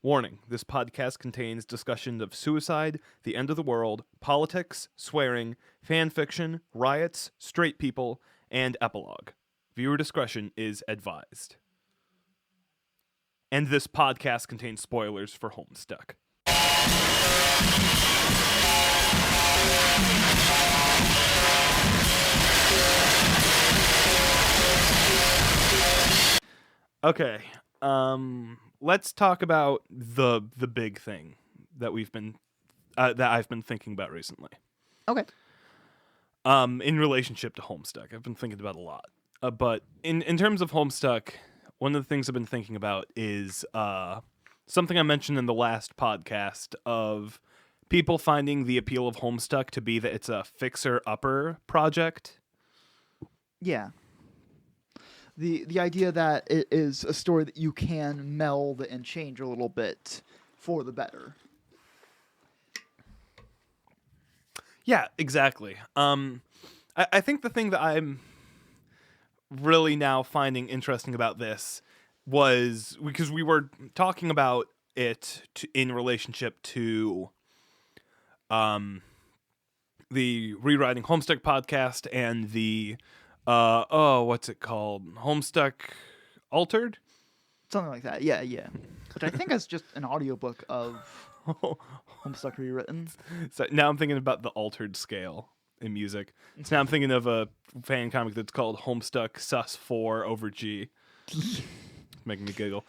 Warning, this podcast contains discussions of suicide, the end of the world, politics, swearing, fan fiction, riots, straight people, and epilogue. Viewer discretion is advised. And this podcast contains spoilers for Homestuck. Okay, let's talk about the big thing that I've been thinking about recently. Okay. In relationship to Homestuck, I've been thinking about a lot. But in terms of Homestuck, one of the things I've been thinking about is something I mentioned in the last podcast of people finding the appeal of Homestuck to be that it's a fixer-upper project. Yeah. The idea that it is a story that you can meld and change a little bit for the better. Yeah, exactly. I think the thing that I'm really now finding interesting about this was because we were talking about it in relationship to the Rewriting Homestuck podcast and the what's it called? Homestuck Altered? Something like that. Yeah. Which I think is just an audiobook of Homestuck rewritten. So now I'm thinking about the altered scale in music. So now I'm thinking of a fan comic that's called Homestuck Sus 4 over G. Making me giggle.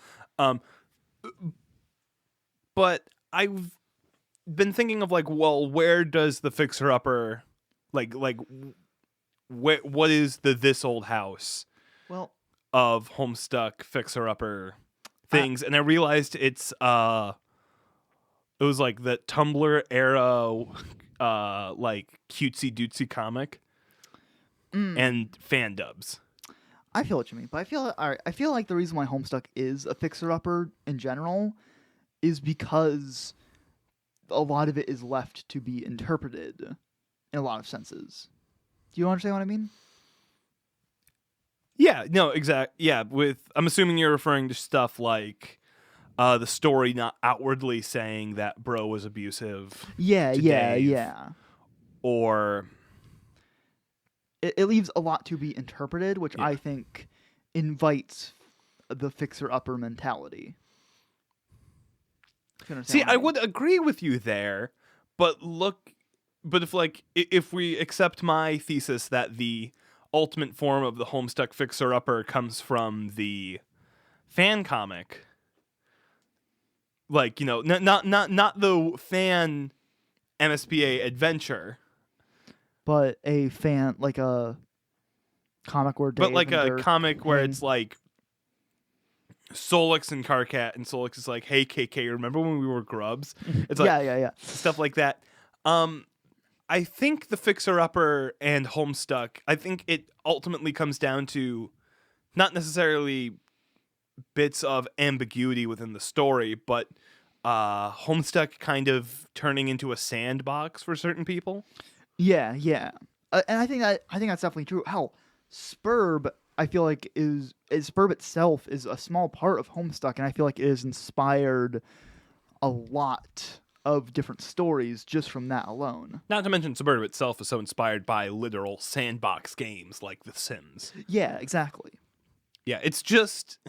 But I've been thinking of where does the fixer-upper what is the this old house of Homestuck fixer-upper things? And I realized it was like the Tumblr era cutesy dootsy comic and fan dubs. I feel what you mean, but I feel like the reason why Homestuck is a fixer-upper in general is because a lot of it is left to be interpreted in a lot of senses. Do you understand what I mean? Yeah, no, exactly. Yeah, I'm assuming you're referring to stuff like the story not outwardly saying that bro was abusive. Yeah. Or it leaves a lot to be interpreted, which I think invites the fixer-upper mentality. See, I would agree with you there, but if we accept my thesis that the ultimate form of the Homestuck fixer-upper comes from the fan comic, not the fan MSPA adventure, but a fan a comic where Dave a comic where it's like Solix and Karkat, and Solix is like, "Hey KK, remember when we were grubs?" It's like yeah, stuff like that. I think the fixer-upper and Homestuck, I think it ultimately comes down to not necessarily bits of ambiguity within the story, but Homestuck kind of turning into a sandbox for certain people. Yeah. And I think that's definitely true. Hell, Spurb, I feel like Spurb itself is a small part of Homestuck, and I feel like it has inspired a lot of different stories just from that alone. Not to mention Spurb itself is so inspired by literal sandbox games like The Sims. Yeah, exactly. Yeah, it's just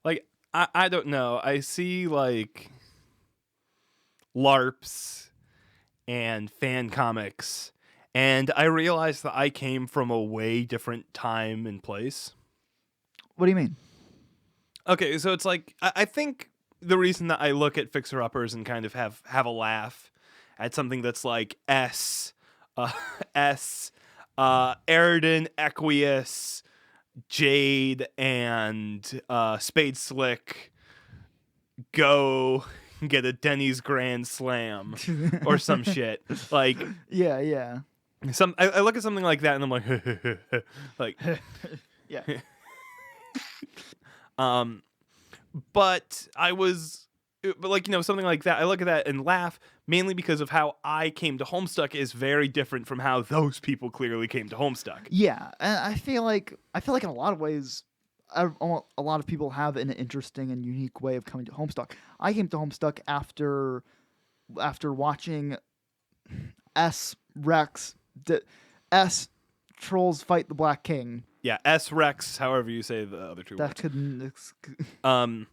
I don't know. I see LARPs and fan comics, and I realized that I came from a way different time and place. What do you mean? Okay, so it's I think the reason that I look at fixer-uppers and kind of have a laugh at something that's like Eridan, Equius, Jade, and Spade Slick go get a Denny's Grand Slam or some shit. Yeah. I look at something like that and I'm like, yeah. But something like that, I look at that and laugh mainly because of how I came to Homestuck is very different from how those people clearly came to Homestuck. Yeah, and I feel like in a lot of ways, a lot of people have an interesting and unique way of coming to Homestuck. I came to Homestuck after watching S Trolls Fight the Black King. Yeah, S Rex, however you say the other two That words. couldn't.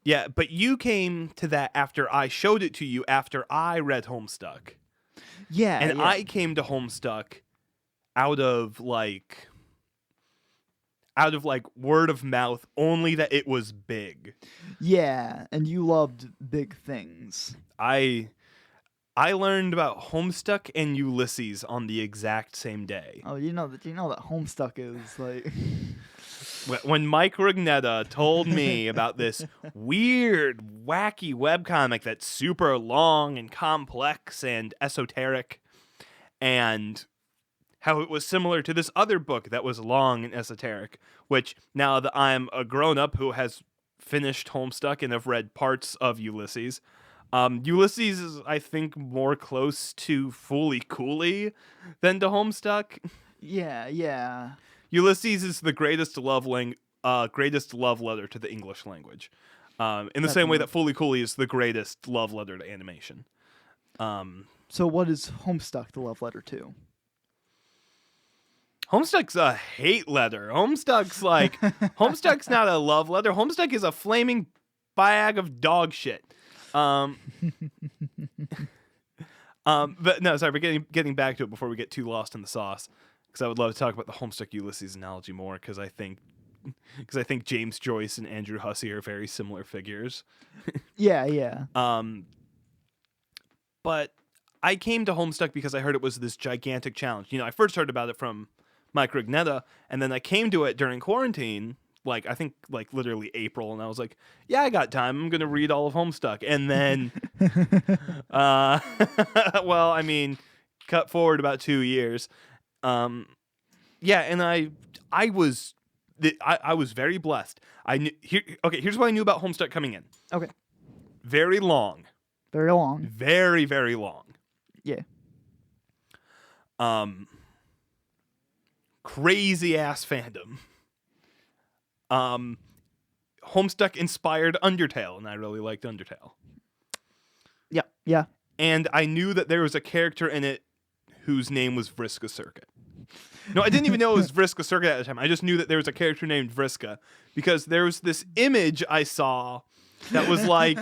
Yeah, but you came to that after I showed it to you after I read Homestuck. Yeah, And yeah. I came to Homestuck out of word of mouth, only that it was big. Yeah, and you loved big things. I learned about Homestuck and Ulysses on the exact same day. Oh, you know that Homestuck is like. When Mike Rugnetta told me about this weird, wacky webcomic that's super long and complex and esoteric, and how it was similar to this other book that was long and esoteric, which now that I'm a grown-up who has finished Homestuck and have read parts of Ulysses, Ulysses is, I think, more close to Fooly Cooly than to Homestuck. Yeah. Ulysses is the greatest love letter to the English language, in the same way that Fooly Cooly is the greatest love letter to animation. So what is Homestuck the love letter to? Homestuck's a hate letter. Homestuck's not a love letter. Homestuck is a flaming bag of dog shit. But no, sorry, we're getting back to it before we get too lost in the sauce. Because I would love to talk about the Homestuck Ulysses analogy more, because I think James Joyce and Andrew Hussey are very similar figures. Yeah. But I came to Homestuck because I heard it was this gigantic challenge. I first heard about it from Mike Rugnetta, and then I came to it during quarantine, I think literally April, and I was like, yeah, I got time. I'm going to read all of Homestuck. And then, well, I mean, cut forward about 2 years. Yeah, and I was very blessed. Here's what I knew about Homestuck coming in. Okay. Very long. Very long. Very, very long. Yeah. Crazy ass fandom. Homestuck inspired Undertale, and I really liked Undertale. Yeah. And I knew that there was a character in it whose name was Vriska Circuit. No, I didn't even know it was Vriska Circuit at the time. I just knew that there was a character named Vriska because there was this image I saw that was like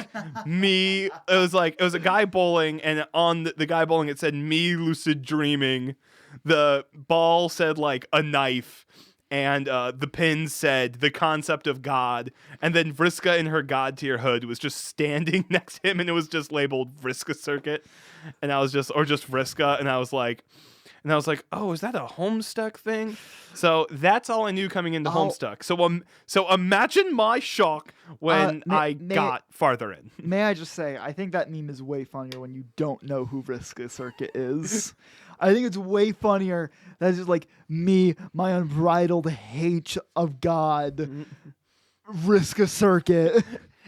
me. It was a guy bowling, and on the guy bowling it said "me lucid dreaming." The ball said a knife, and the pin said the concept of God. And then Vriska in her God tier hood was just standing next to him, and it was just labeled Vriska Circuit, and I was just Vriska, and I was like, oh, is that a Homestuck thing? So that's all I knew coming into Homestuck. So imagine my shock when I got farther in. May I just say, I think that meme is way funnier when you don't know who Vriska Circuit is. I think it's way funnier. That's just me, my unbridled hate of God. Vriska Circuit.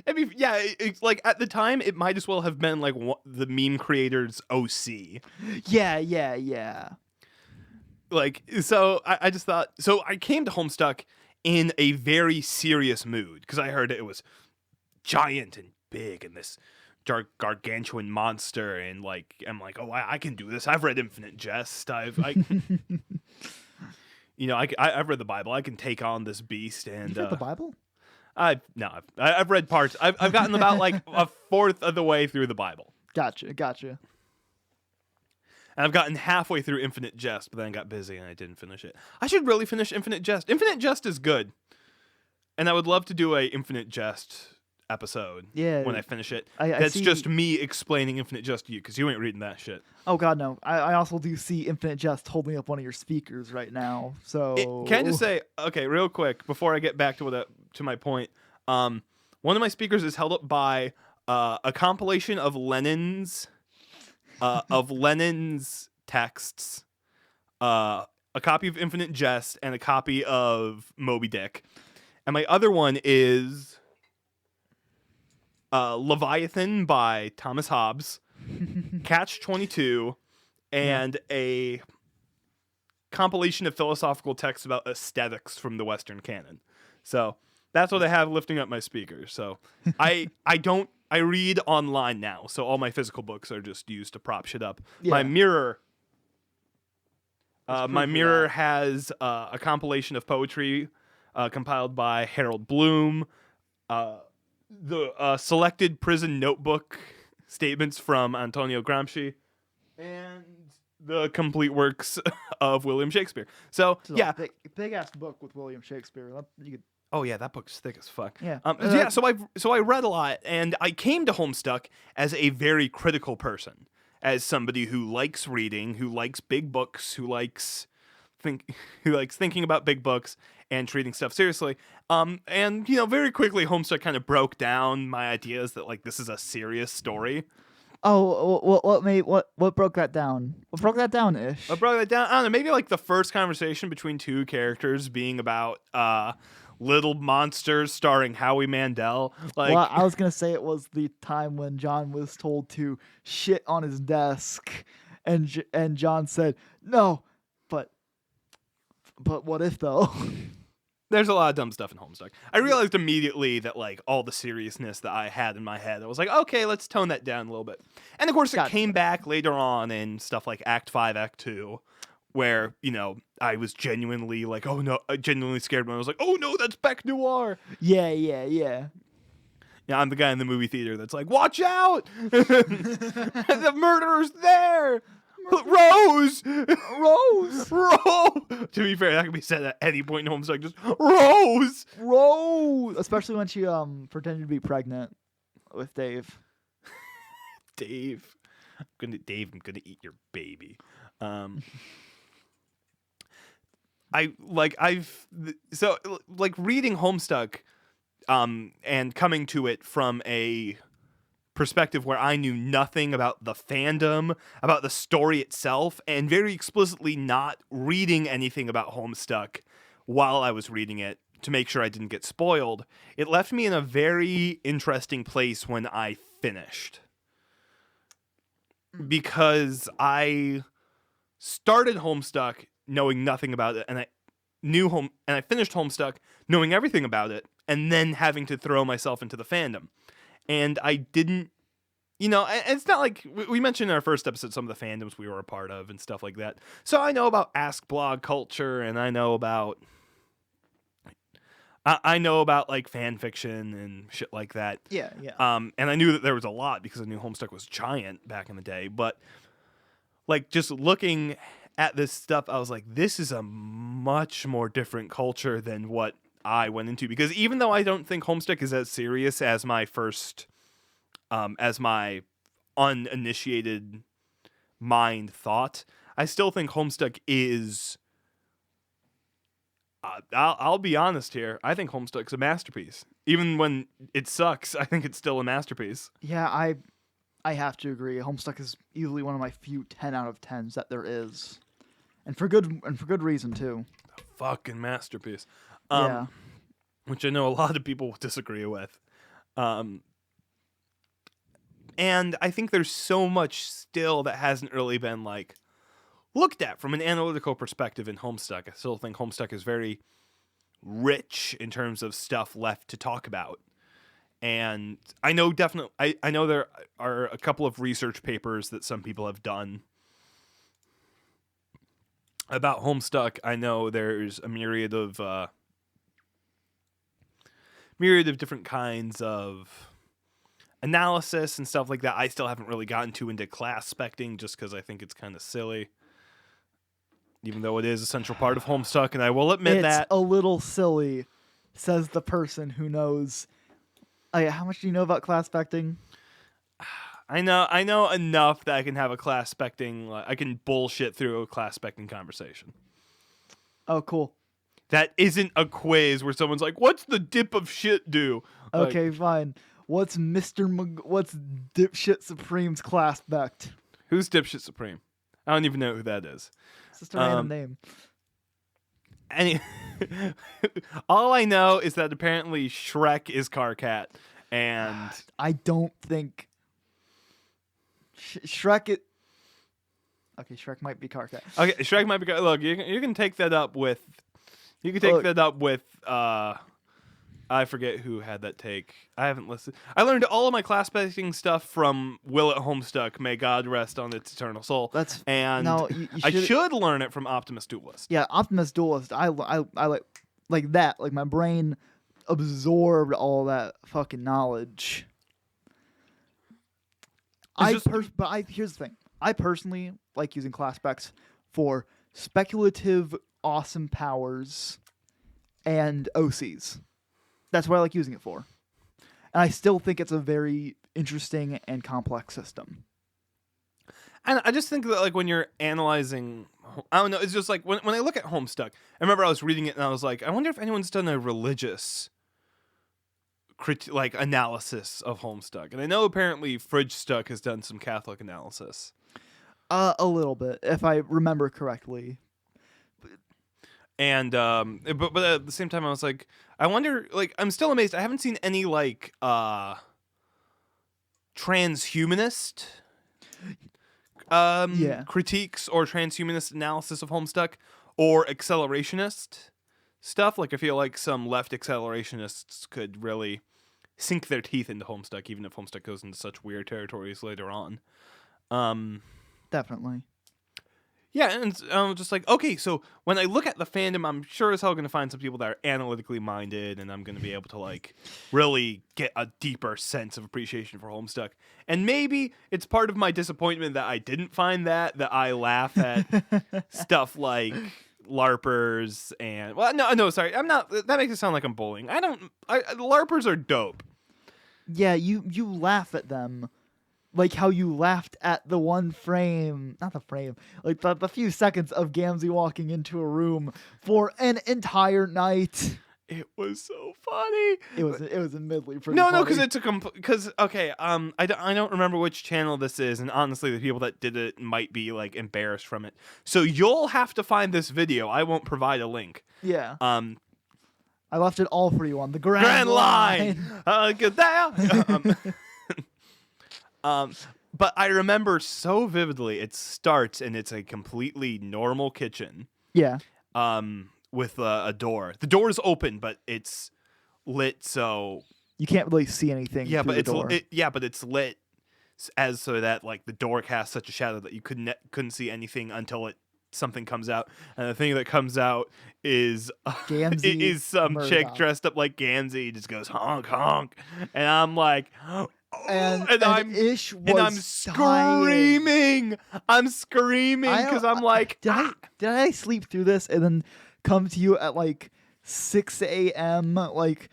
I mean, yeah, it's at the time, it might as well have been the meme creator's OC. Yeah. So I just thought, so I came to Homestuck in a very serious mood because I heard it was giant and big and this gargantuan monster, and I'm like, oh, I can do this. I've read Infinite Jest. I've read the Bible. I can take on this beast. And you read the Bible? I've read parts. I've gotten about a fourth of the way through the Bible. Gotcha. And I've gotten halfway through Infinite Jest, but then I got busy and I didn't finish it. I should really finish Infinite Jest. Infinite Jest is good. And I would love to do a Infinite Jest episode when I finish it. That's just me explaining Infinite Jest to you, because you ain't reading that shit. Oh, God, no. I also do see Infinite Jest holding up one of your speakers right now. So can I just say, okay, real quick, before I get back to my point, one of my speakers is held up by a compilation of Lenin's texts, a copy of Infinite Jest, and a copy of Moby Dick. And my other one is Leviathan by Thomas Hobbes, Catch-22, and a compilation of philosophical texts about aesthetics from the Western canon. So That's what I have lifting up my speaker. So I read online now, so all my physical books are just used to prop shit up. Yeah. My mirror There's my proof of mirror that. has a compilation of poetry compiled by Harold Bloom, the selected prison notebook statements from Antonio Gramsci, and the complete works of William Shakespeare. So This is yeah, a big ass book with William Shakespeare. You could, oh yeah, that book's thick as fuck. yeah. Yeah. So I read a lot, and I came to Homestuck as a very critical person, as somebody who likes reading, who likes big books, who likes thinking about big books and treating stuff seriously. And very quickly, Homestuck kind of broke down my ideas that like this is a serious story. Oh, what broke that down? What broke that down, Ish? I broke that down. I don't know, maybe like the first conversation between two characters being about little monsters starring Howie Mandel. Like, Well, I was gonna say it was the time when John was told to shit on his desk, and John said no, but what if though? there's a lot of dumb stuff in Homestuck. I realized immediately that like all the seriousness that I had in my head, I was like, okay, let's tone that down a little bit. And of course, it Gotcha. came back later on in stuff like Act 5, Act 2, where I was genuinely like, oh no, genuinely scared when I was like, oh no, that's Beck Noir. Yeah. Yeah, I'm the guy in the movie theater that's like, watch out! The murderer's there! Rose! Rose, To be fair, that could be said at any point in Homestuck, just Rose! Rose, especially when she pretended to be pregnant with Dave. Dave, I'm gonna eat your baby. Reading Homestuck, and coming to it from a perspective where I knew nothing about the fandom, about the story itself, and very explicitly not reading anything about Homestuck while I was reading it to make sure I didn't get spoiled. It left me in a very interesting place when I finished. Because I started Homestuck knowing nothing about it, and I finished Homestuck knowing everything about it, and then having to throw myself into the fandom. And I didn't, it's not like we mentioned in our first episode some of the fandoms we were a part of and stuff like that. So I know about Ask Blog culture, and I know about like fan fiction and shit like that. Yeah. And I knew that there was a lot because I knew Homestuck was giant back in the day. But like just looking at this stuff, I was like, this is a much more different culture than what I went into. Because even though I don't think Homestuck is as serious as my first, as my uninitiated mind thought, I still think Homestuck is. I'll be honest here. I think Homestuck's a masterpiece. Even when it sucks, I think it's still a masterpiece. Yeah, I have to agree. Homestuck is easily one of my few 10 out of 10s that there is, and for good reason too. Fucking masterpiece. Yeah. Which I know a lot of people disagree with. And I think there's so much still that hasn't really been like looked at from an analytical perspective in Homestuck. I still think Homestuck is very rich in terms of stuff left to talk about. And I know I know there are a couple of research papers that some people have done about Homestuck. I know there's a myriad of different kinds of analysis and stuff like that. I still haven't really gotten too into class specting just because I think it's kind of silly. Even though it is a central part of Homestuck, and I will admit that. It's a little silly, says the person who knows. How much do you know about class specting? I know enough that I can have a class specting. I can bullshit through a class specting conversation. Oh, cool. That isn't a quiz where someone's like, "What's the dip of shit do?" Okay, fine. What's what's Dipshit Supreme's class spect? Who's Dipshit Supreme? I don't even know who that is. It's just a random name. All I know is that apparently Shrek is Carcat, and I don't think Shrek it. Okay, Shrek might be Carcat. Okay, Shrek might be. Look, you can take that up with. You can take that up with I forget who had that take. I haven't listened. I learned all of my class specking stuff from Will at Homestuck. May God rest on its eternal soul. That's and no. You I should. should learn it from Optimus Duelist. Yeah, Optimus Duelist. I like that. Like my brain absorbed all that fucking knowledge. Here's the thing. I personally like using class specs for speculative, awesome powers and OCs. That's what I like using it for. And I still think it's a very interesting and complex system. And I just think that, like, when you're analyzing, I don't know, it's just like when I look at Homestuck, I remember I was reading it and I was like, I wonder if anyone's done a religious analysis of Homestuck. And I know apparently Fridge Stuck has done some Catholic analysis. A little bit, if I remember correctly. And but at the same time I was like, I wonder, like, I'm still amazed. I haven't seen any like transhumanist critiques or transhumanist analysis of Homestuck or accelerationist stuff. Like, I feel like some left accelerationists could really sink their teeth into Homestuck, even if Homestuck goes into such weird territories later on. Definitely. Yeah, and I'm just like, okay, so when I look at the fandom, I'm sure as hell going to find some people that are analytically minded, and I'm going to be able to, like, really get a deeper sense of appreciation for Homestuck. And maybe it's part of my disappointment that I didn't find that I laugh at stuff like LARPers and... Well, no, sorry, I'm not... That makes it sound like I'm bullying. LARPers are dope. Yeah, you laugh at them. Like how you laughed at the one frame, not the frame, like the few seconds of Gamzee walking into a room for an entire night. It was so funny. It was admittedly pretty No, funny. no, because it's I don't remember which channel this is, and honestly, the people that did it might be like embarrassed from it. So you'll have to find this video. I won't provide a link. Yeah. I left it all for you on the Grand Line. Get there. But I remember so vividly. It starts and it's a completely normal kitchen. Yeah. With a door. The door is open, but it's lit, so you can't really see anything. Yeah, but it's lit as so that like the door casts such a shadow that you couldn't see anything until something comes out, and the thing that comes out is some Murdoch. chick dressed up like Gamzee, just goes honk honk, and I'm like. And Ish was I'm screaming. I'm screaming because I'm like, did I sleep through this and then come to you at like 6 a.m. Like,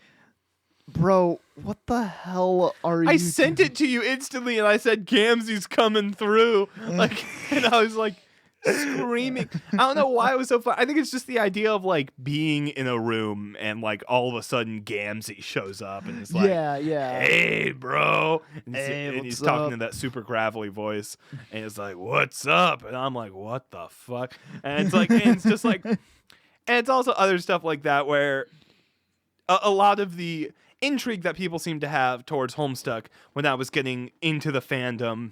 bro, what the hell are you? I sent it to you instantly, and I said Gamzee's coming through. Like, and I was like screaming. I don't know why it was so fun. I think it's just the idea of like being in a room and like all of a sudden Gamzee shows up and it's like, hey, bro, and he's talking in that super gravelly voice, and it's like, what's up? And I'm like, what the fuck? And it's like, and it's just like, and it's also other stuff like that where a lot of the intrigue that people seem to have towards Homestuck when I was getting into the fandom.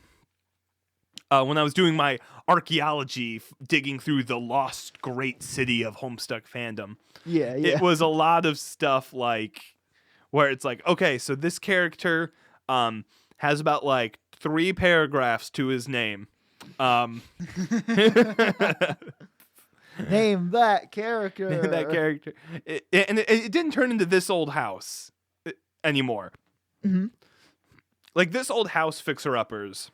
When I was doing my archaeology, digging through the lost great city of Homestuck fandom, it was a lot of stuff like where it's like, okay, so this character has about like 3 paragraphs to his name. Name that character. That character. And it didn't turn into This Old House anymore. Mm-hmm. Like, This Old House fixer-uppers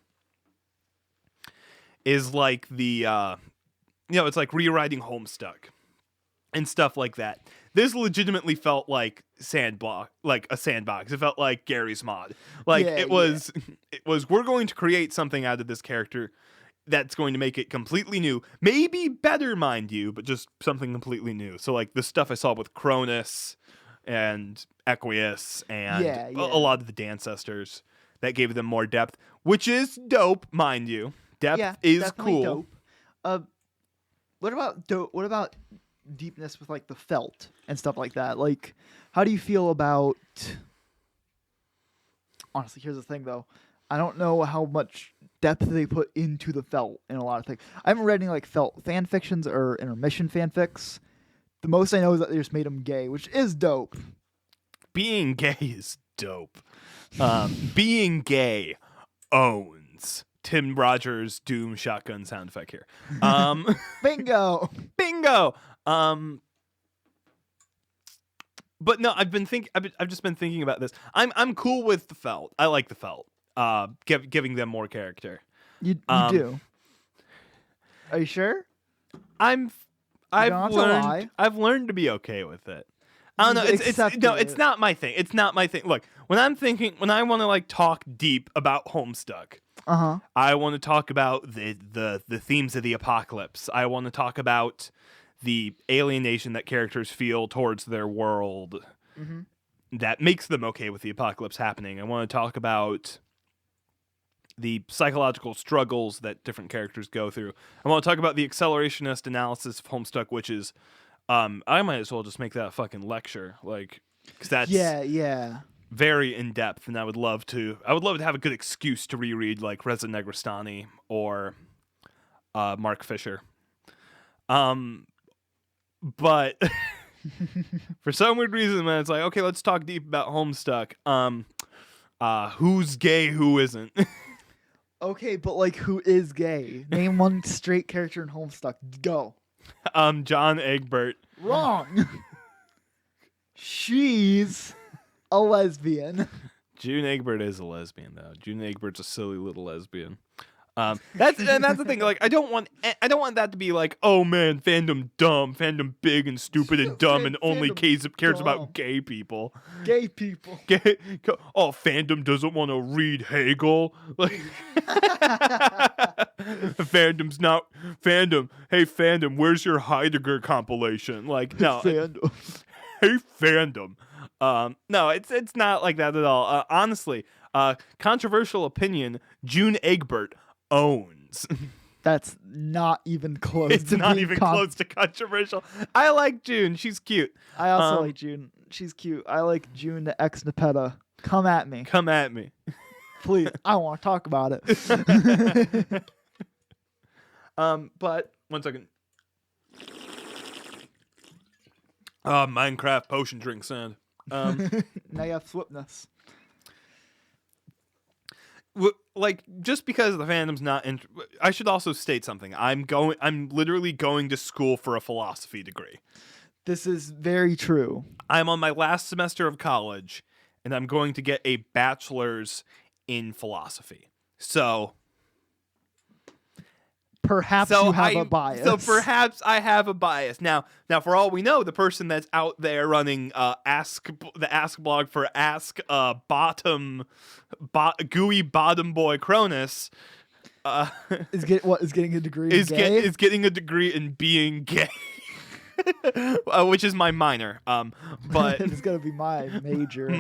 is like the, it's like rewriting Homestuck and stuff like that. This legitimately felt like a sandbox. It felt like Gary's Mod. Like, it was, we're going to create something out of this character that's going to make it completely new. Maybe better, mind you, but just something completely new. So, like, the stuff I saw with Cronus and Equius and a lot of the Dancestors that gave them more depth, which is dope, mind you. Depth is cool. Dope. What about deepness with like the felt and stuff like that? Like, how do you feel about? Honestly, here's the thing though. I don't know how much depth they put into the felt in a lot of things. I haven't read any like felt fan fictions or intermission fanfics. The most I know is that they just made them gay, which is dope. being gay is dope. Being gay owns. Tim Rogers Doom shotgun sound effect here. Bingo. Bingo. But no, I've just been thinking about this. I'm cool with the felt. I like the felt. Giving them more character. You do. Are you sure? I've learned to be okay with it. I don't know. It's not my thing. It's not my thing. Look, when I want to like talk deep about Homestuck, I want to talk about the themes of the apocalypse. I want to talk about the alienation that characters feel towards their world that makes them okay with the apocalypse happening. I want to talk about the psychological struggles that different characters go through. I want to talk about the accelerationist analysis of Homestuck, which is, I might as well just make that a fucking lecture, like, because that's very in depth, and I would love to have a good excuse to reread like Reza Negrestani or Mark Fisher. But for some weird reason, man, it's like, okay, let's talk deep about Homestuck. Who's gay, who isn't? Okay, but like, who is gay? Name one straight character in Homestuck. Go. John Egbert. Wrong. She's a lesbian. June Egbert is a lesbian, though. June Egbert's a silly little lesbian. That's the thing. Like, I don't want that to be like, oh man, fandom dumb, fandom big and stupid and dumb, and only cares about gay people. Gay people. Oh, fandom doesn't want to read Hegel. Like, fandom's not fandom. Hey, fandom, where's your Heidegger compilation? Like, no. Fandom. Hey, fandom. No, it's not like that at all. Honestly, controversial opinion, June Egbert owns. That's not even close. It's not even close to controversial. I like June. She's cute. I also like June. She's cute. I like June the ex Nepeta. Come at me. Come at me. Please. I want to talk about it. But 1 second. Minecraft potion drink sound. Now you have swiftness. Like, just because the fandom's not I should also state something. I'm literally going to school for a philosophy degree. This is very true. I'm on my last semester of college, and I'm going to get a bachelor's in philosophy. So perhaps you have a bias. So perhaps I have a bias. Now, for all we know, the person that's out there running the Ask blog for Gooey Bottom Boy Cronus is getting a degree in gay? Is getting a degree in being gay. Which is my minor. But it's gonna be my major.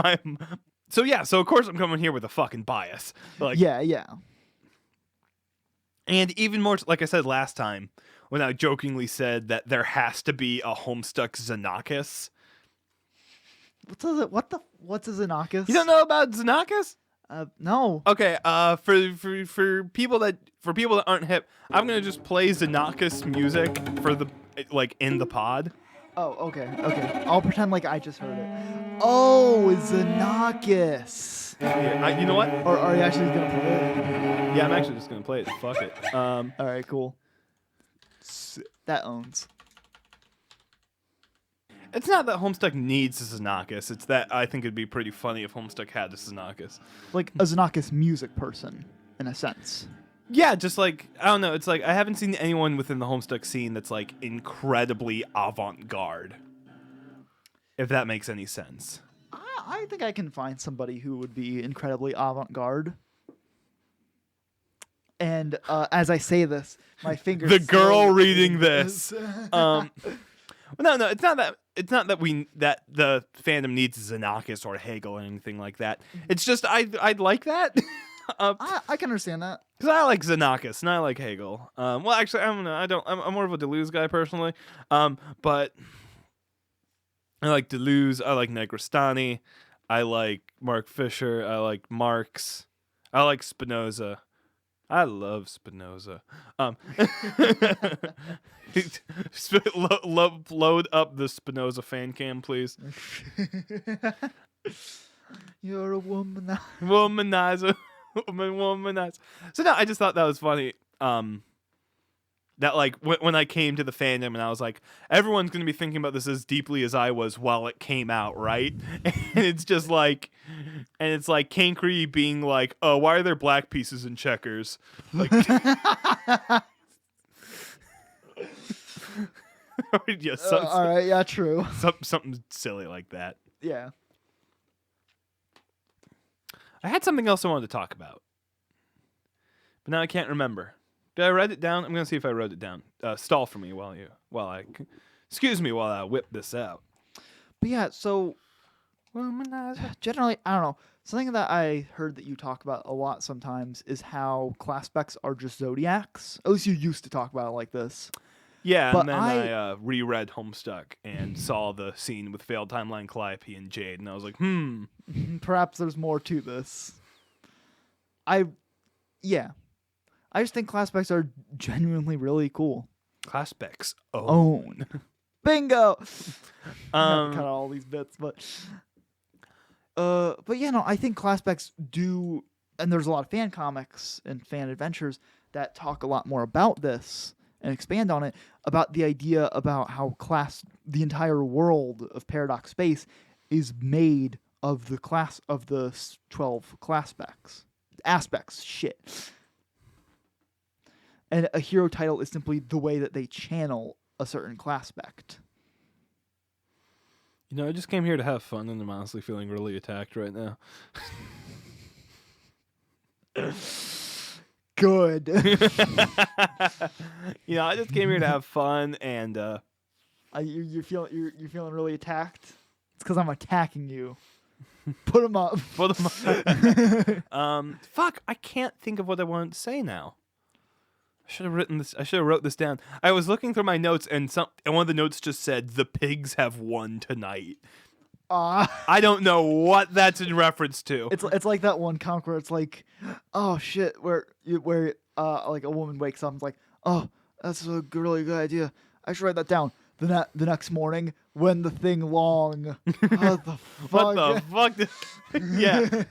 So of course I'm coming here with a fucking bias. Like, yeah. And even more, like I said last time, when I jokingly said that there has to be a Homestuck Xenakis. What's a Xenakis? You don't know about Xenakis? No. Okay. For people that aren't hip, I'm gonna just play Xenakis music for the in the pod. Oh, okay. I'll pretend like I just heard it. Oh, Xenakis. Yeah, you know what? Or are you actually gonna play it? Yeah, I'm actually just gonna play it. Fuck it. All right, cool. That owns. It's not that Homestuck needs a Xenakis. It's that I think it'd be pretty funny if Homestuck had a Xenakis. Like a Xenakis music person, in a sense. Yeah, just like, I don't know. It's like I haven't seen anyone within the Homestuck scene that's like incredibly avant-garde. If that makes any sense. I think I can find somebody who would be incredibly avant-garde. And as I say this, my fingers. The girl reading this. No, it's not that. It's not that the fandom needs Xenakis or Hegel or anything like that. It's just I'd like that. I can understand that because I like Xenakis and I like Hegel. Well, actually, I don't know. I'm more of a Deleuze guy personally. But I like Deleuze. I like Negrestani. I like Mark Fisher. I like Marx. I like Spinoza. I love Spinoza. Load up the Spinoza fan cam, please. You're a woman. Womanizer. Womanizer. So no, I just thought that was funny. That like when I came to the fandom and I was like, everyone's gonna be thinking about this as deeply as I was while it came out, right? And it's just like, and it's like Kankri being like, oh, why are there black pieces in checkers? Like, yeah, All right, yeah, true. something silly like that. Yeah. I had something else I wanted to talk about, but now I can't remember. Did I write it down? I'm gonna see if I wrote it down. Stall for me excuse me while I whip this out. But yeah, so Womanizer. generally, I don't know. Something that I heard that you talk about a lot sometimes is how class specs are just zodiacs. At least you used to talk about it like this. Yeah, But and then I reread Homestuck and saw the scene with failed timeline Calliope and Jade, and I was like, Perhaps there's more to this. Yeah. I just think class specs are genuinely really cool. class specs. Own. Bingo. Um, Cut out all these bits, but yeah, no, I think class specs do, and there's a lot of fan comics and fan adventures that talk a lot more about this and expand on it, about the idea about how the entire world of Paradox Space is made of the 12 class aspects. Shit. And a hero title is simply the way that they channel a certain class spect. You know, I just came here to have fun, and I'm honestly feeling really attacked right now. Good. You know, I just came here to have fun, and You're feeling really attacked. It's because I'm attacking you. Put them up. fuck, I can't think of what I wanted to say now. I should have written this. I should have wrote this down. I was looking through my notes, and one of the notes just said, "The pigs have won tonight." I don't know what that's in reference to. It's like that one comic where it's like, oh shit, where like a woman wakes up and is like, oh, that's a really good idea. I should write that down. The next morning, when the thing long, what the fuck? What the fuck? Yeah.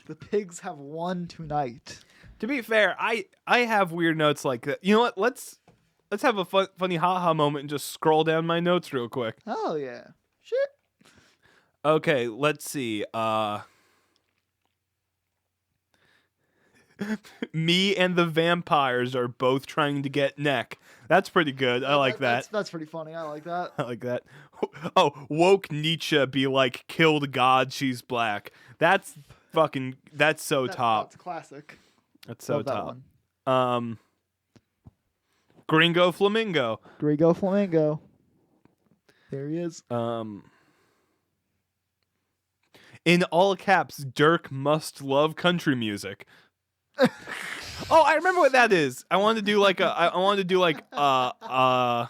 The pigs have won tonight. To be fair, I have weird notes like that. You know what? Let's have a funny haha moment and just scroll down my notes real quick. Oh yeah, shit. Okay, let's see. Me and the vampires are both trying to get neck. That's pretty good. I like that. That's pretty funny. I like that. I like that. Oh, woke Nietzsche be like, killed God, she's black. That's so top. That's classic. That's so Love that top. one. Gringo Flamingo. Gringo Flamingo. There he is. In all caps, Dirk must love country music. Oh, I remember what that is. I wanted to do like a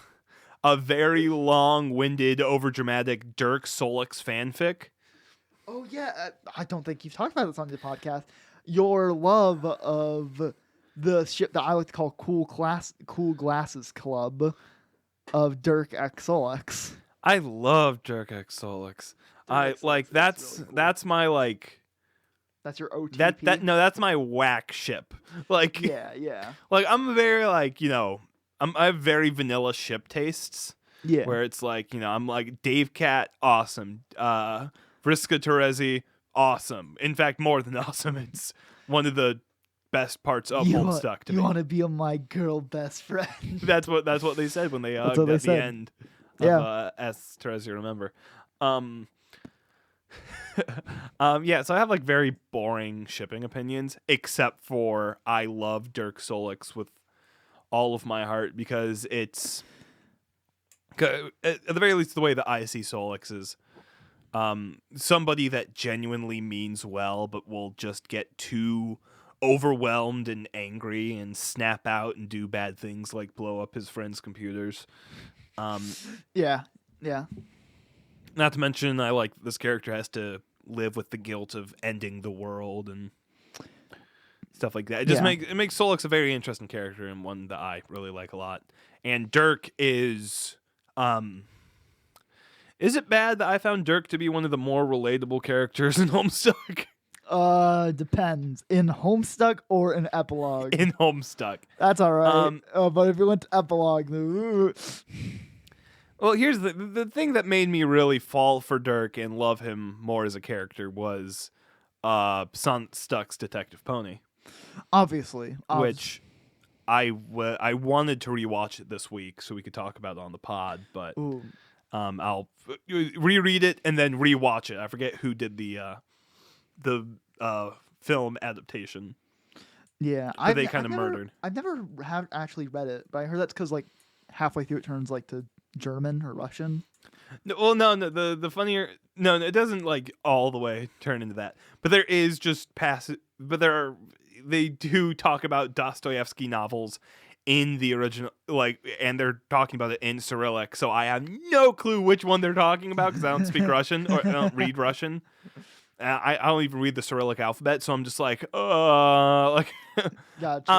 very long-winded, overdramatic Dirk Solix fanfic. Oh yeah, I don't think you've talked about this on the podcast. Your love of the ship that I like to call Cool Glasses Club of Dirk X Solix. I love Dirk X Solix. That's really cool. That's my like. That's your OTP. That's my whack ship. Like yeah. Like I'm very like, you know, I have very vanilla ship tastes. Yeah. Where it's like, you know, I'm like Dave Cat, awesome. Vriska Terezi, awesome. In fact, more than awesome. It's one of the best parts of Homestuck to me. You want to be my girl best friend. That's what they said when they hugged at the end of S Terezi, remember. Yeah, so I have like very boring shipping opinions, except for I love Dirk Solix with all of my heart because it's at the very least the way that I see Solix is somebody that genuinely means well but will just get too overwhelmed and angry and snap out and do bad things like blow up his friends' computers. Yeah. Not to mention, I like this character has to live with the guilt of ending the world and stuff like that. It makes Solix a very interesting character and one that I really like a lot. And Dirk is Is it bad that I found Dirk to be one of the more relatable characters in Homestuck? Depends. In Homestuck or in Epilogue? In Homestuck. That's all right. But if it went to Epilogue, ooh. Well, here's the thing that made me really fall for Dirk and love him more as a character was Stuck's Detective Pony, Obviously. which I wanted to rewatch it this week so we could talk about it on the pod, but Ooh. I'll reread it and then rewatch it. I forget who did the film adaptation. Yeah, they kind of murdered. I've never have actually read it, but I heard that's because like halfway through it turns like to German or Russian. No, well, no. The funnier, no, it doesn't like all the way turn into that. But there is just But they do talk about Dostoevsky novels in the original, like, and they're talking about it in Cyrillic. So I have no clue which one they're talking about because I don't speak Russian or I don't read Russian. I don't even read the Cyrillic alphabet, so I'm just like, like, Gotcha.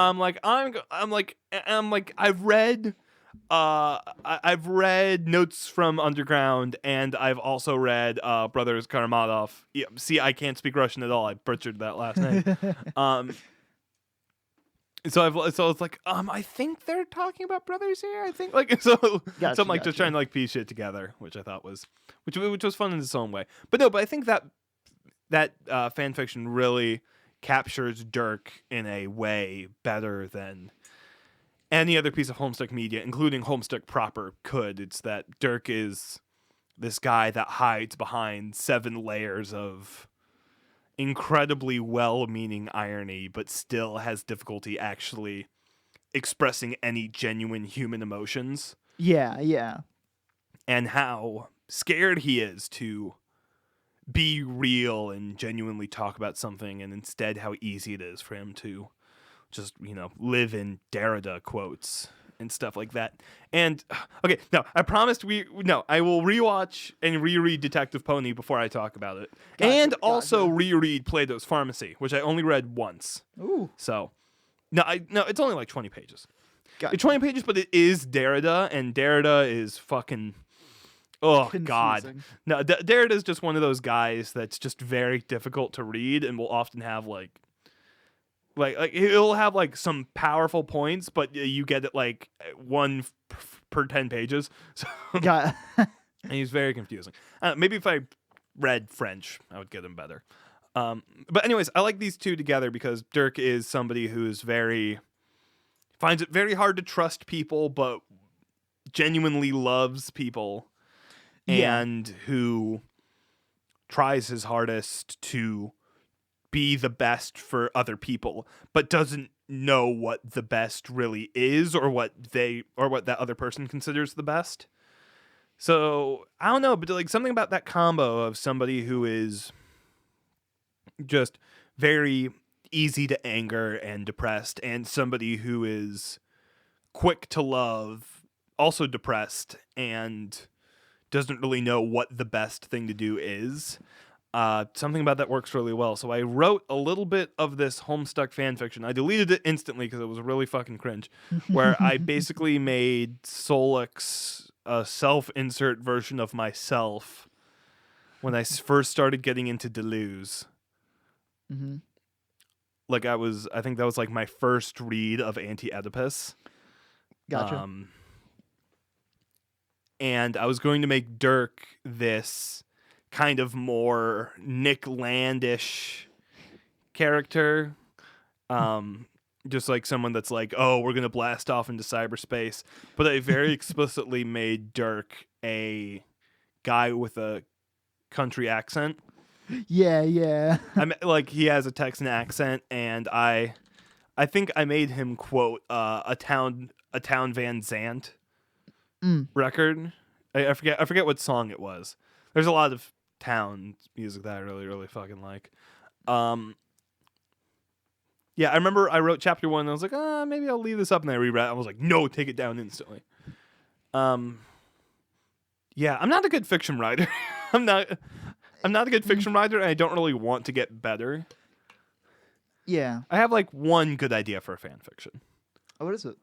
I've read Notes from Underground, and I've also read Brothers Karamazov. Yeah, see, I can't speak Russian at all. I butchered that last name. So it's like, I think they're talking about brothers here. I think so I'm like just trying to like piece shit together, which I thought was, which was fun in its own way. But I think that fan fiction really captures Dirk in a way better than any other piece of Homestuck media, including Homestuck proper, could. It's that Dirk is this guy that hides behind 7 layers of incredibly well-meaning irony, but still has difficulty actually expressing any genuine human emotions. Yeah. And how scared he is to be real and genuinely talk about something, and instead how easy it is for him to just, live in Derrida quotes and stuff like that. And, okay, no, I promised I will rewatch and reread Detective Pony before I talk about it. And also reread Plato's Pharmacy, which I only read once. Ooh. So, no, it's only like 20 pages. Gotcha. It's 20 pages, but it is Derrida, and Derrida is fucking... Oh, Confusing. God. No, Derrida is just one of those guys that's just very difficult to read and will often have, like he'll have, like, some powerful points, but you get it, like, 1 per 10 pages. So, Got and he's very confusing. Maybe if I read French, I would get him better. But anyways, I like these two together because Dirk is somebody who's finds it very hard to trust people, but genuinely loves people. And who tries his hardest to be the best for other people, but doesn't know what the best really is or what that other person considers the best. So I don't know, but like something about that combo of somebody who is just very easy to anger and depressed, and somebody who is quick to love, also depressed, and doesn't really know what the best thing to do is. Something about that works really well. So I wrote a little bit of this Homestuck fan fiction. I deleted it instantly because it was really fucking cringe, where I basically made Solix a self-insert version of myself when I first started getting into Deleuze. Mm-hmm. Like I think that was like my first read of Anti-Oedipus. Gotcha. And I was going to make Dirk this kind of more Nick Landish character. Just like someone that's like, oh, we're going to blast off into cyberspace. But I very explicitly made Dirk a guy with a country accent. Yeah. Like, he has a Texan accent, and I think I made him quote a town Van Zandt record. I forget what song it was. There's a lot of town music that I really, really fucking like. Yeah, I remember I wrote chapter 1 and I was like, maybe I'll leave this up, and I reread it. I was like, no, take it down instantly. Yeah, I'm not a good fiction writer. I'm not a good fiction writer, and I don't really want to get better. Yeah. I have like one good idea for a fan fiction. Oh, what is it?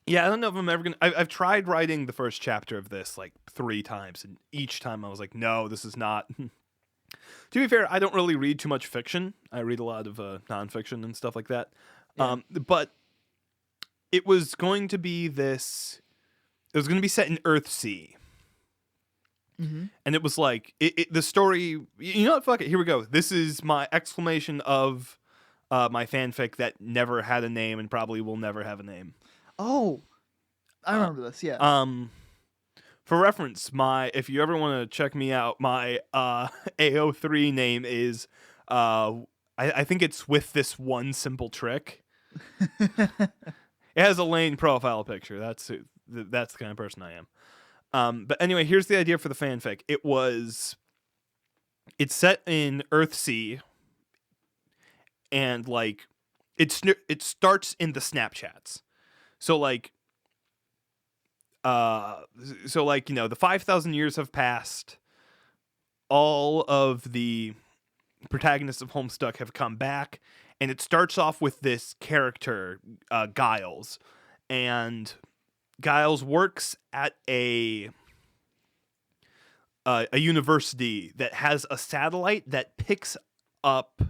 Yeah, I don't know if I'm ever gonna. I've tried writing the first chapter of this like 3 times, and each time I was like, no, this is not. To be fair, I don't really read too much fiction. I read a lot of nonfiction and stuff like that. Yeah. But it was going to be this. It was going to be set in Earthsea, Mm-hmm. and it was like the story. You know what? Fuck it. Here we go. This is my exclamation of my fanfic that never had a name and probably will never have a name. Oh, I remember this. Yeah. For reference, if you ever want to check me out, my AO3 name is I think it's with this one simple trick. It has a Lane profile picture. That's the kind of person I am. But anyway, here's the idea for the fanfic. It's set in Earthsea, and like it starts in the Snapchats. So like the 5,000 years have passed. All of the protagonists of Homestuck have come back, and it starts off with this character, Giles, and Giles works at a university that has a satellite that picks up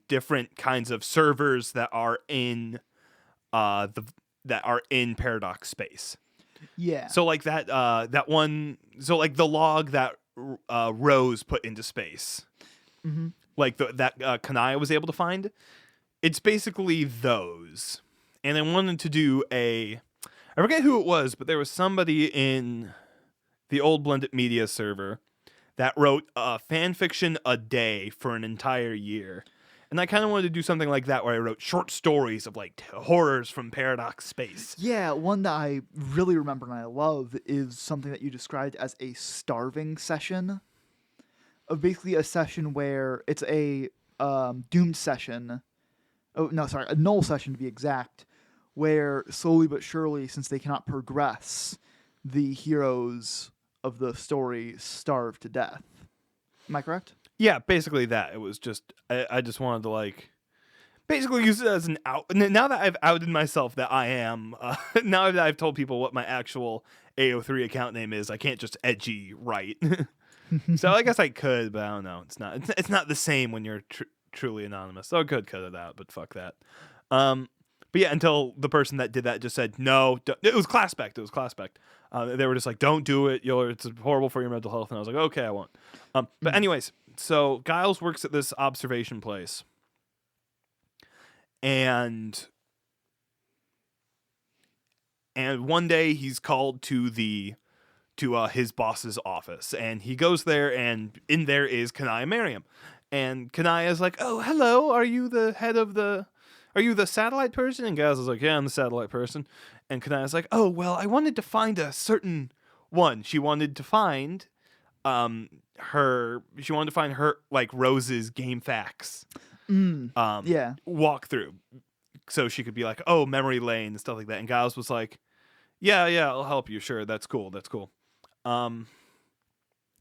different kinds of servers that are in Paradox space. Yeah. So like that one. So like the log that Rose put into space, Mm-hmm. like that Kanaya was able to find. It's basically those, and I wanted to do I forget who it was, but there was somebody in the old Blended Media server that wrote fan fiction a day for an entire year. And I kind of wanted to do something like that where I wrote short stories of like horrors from Paradox space. Yeah, one that I really remember and I love is something that you described as a starving session. Of basically a session where it's a doomed session. Oh, no, sorry, a null session to be exact, where slowly but surely, since they cannot progress, the heroes of the story starve to death. Am I correct? Yeah, basically that. It was just I just wanted to like basically use it as an out. Now that I've outed myself that I am, now that I've told people what my actual AO3 account name is, I can't just edgy write. So I guess I could, but I don't know. It's not the same when you're truly anonymous. So I could cut it out, but fuck that. But yeah, until the person that did that just said no. It was ClassPact. It was ClassPact. They were just like, "Don't do it. It's horrible for your mental health." And I was like, "Okay, I won't." But anyways, so Giles works at this observation place, and one day he's called to his boss's office, and he goes there, and in there is Kanaya Merriam, and Kanaya is like, "Oh, hello. Are you the head of the? Are you the satellite person?" And Giles is like, "Yeah, I'm the satellite person." And Kanaya's like, "Oh, well, I wanted to find a certain one." She wanted to find her like Rose's game facts Yeah. walkthrough, so she could be like, "Oh, memory lane," and stuff like that. And Giles was like, yeah, I'll help you. Sure, that's cool. And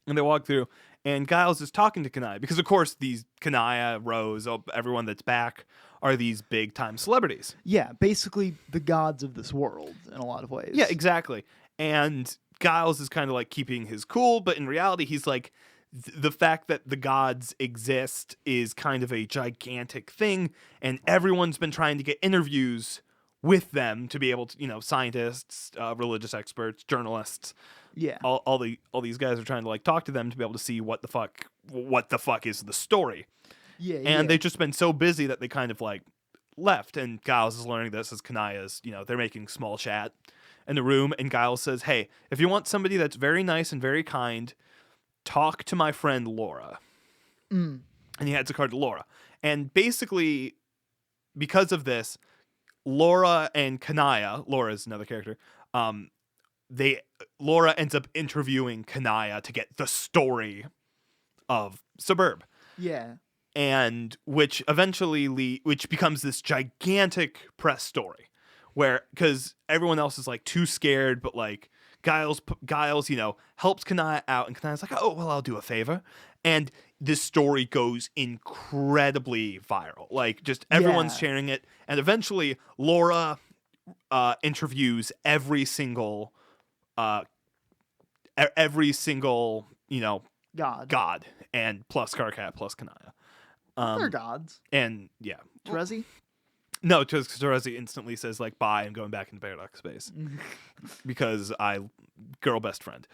they walk through, and Giles is talking to Kanaya because, of course, these Kanaya, Rose, everyone that's back are these big time celebrities. Yeah, basically the gods of this world in a lot of ways. Yeah, exactly. And Giles is kind of like keeping his cool, but in reality, he's like, the fact that the gods exist is kind of a gigantic thing, and everyone's been trying to get interviews with them to be able to, scientists, religious experts, journalists. Yeah. All these guys are trying to like talk to them to be able to see what the fuck is the story. Yeah. And they've just been so busy that they kind of like left. And Giles is learning this as Kanaya's, they're making small chat in the room. And Giles says, "Hey, if you want somebody that's very nice and very kind, talk to my friend Laura." And he hands a card to Laura. And basically, because of this, Laura and Kanaya, Laura's another character, Laura ends up interviewing Kanaya to get the story of Suburb. Yeah. And which eventually which becomes this gigantic press story where, because everyone else is like too scared, but like Giles, helps Kanaya out, and Kanaya's like, "Oh, well, I'll do a favor." And this story goes incredibly viral. Like, just everyone's sharing it. And eventually, Laura interviews every single god, and plus Karkat plus Kanaya. They're gods. And yeah, Terezi? no, Terezi instantly says like bye and going back into paradox space because girl best friend.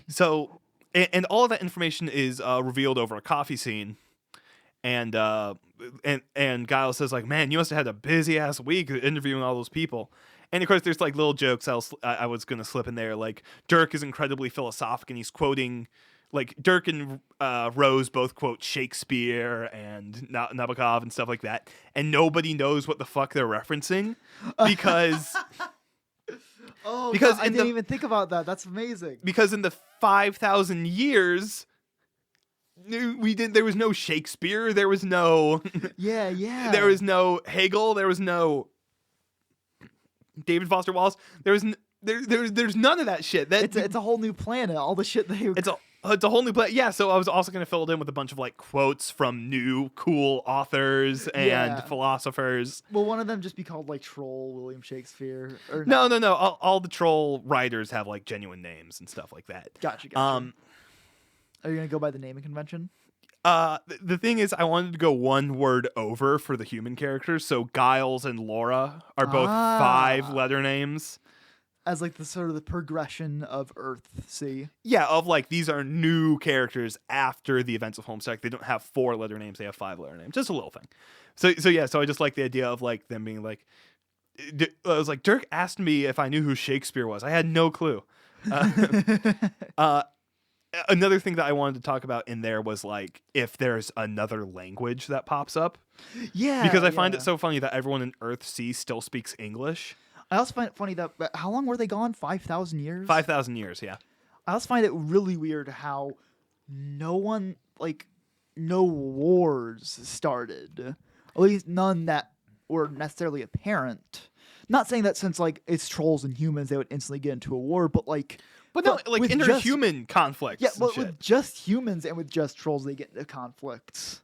So and all of that information is revealed over a coffee scene. And Giles says like, man, you must have had a busy ass week interviewing all those people. And of course, there's like little jokes I was gonna slip in there. Like Dirk is incredibly philosophic, and he's quoting, like Dirk and Rose both quote Shakespeare and Nabokov and stuff like that, and nobody knows what the fuck they're referencing because God, I didn't even think about that. That's amazing. Because in the 5,000 years. There was no Shakespeare. There was no. Yeah. There was no Hegel. There was no David Foster Wallace. There's none of that shit. It's a whole new planet. All the shit they. It's a whole new planet. Yeah. So I was also going to fill it in with a bunch of like quotes from new cool authors and philosophers. Will one of them just be called like Troll William Shakespeare? Or no. All the troll writers have like genuine names and stuff like that. Gotcha. Are you going to go by the naming convention? The thing is, I wanted to go one word over for the human characters. So Giles and Laura are both 5-letter names. As like the sort of the progression of Earthsea. Yeah, of like these are new characters after the events of Homestuck. They don't have 4-letter names; they have 5-letter names. Just a little thing. So I just like the idea of like them being like. I was like, Dirk asked me if I knew who Shakespeare was. I had no clue. Another thing that I wanted to talk about in there was like if there's another language that pops up. Yeah. Because I find it so funny that everyone in Earthsea still speaks English. I also find it funny that how long were they gone? 5,000 years? 5,000 years, yeah. I also find it really weird how no wars started. At least none that were necessarily apparent. Not saying that since like it's trolls and humans they would instantly get into a war, but like like interhuman conflicts. Yeah, but with just humans and with just trolls they get into conflicts.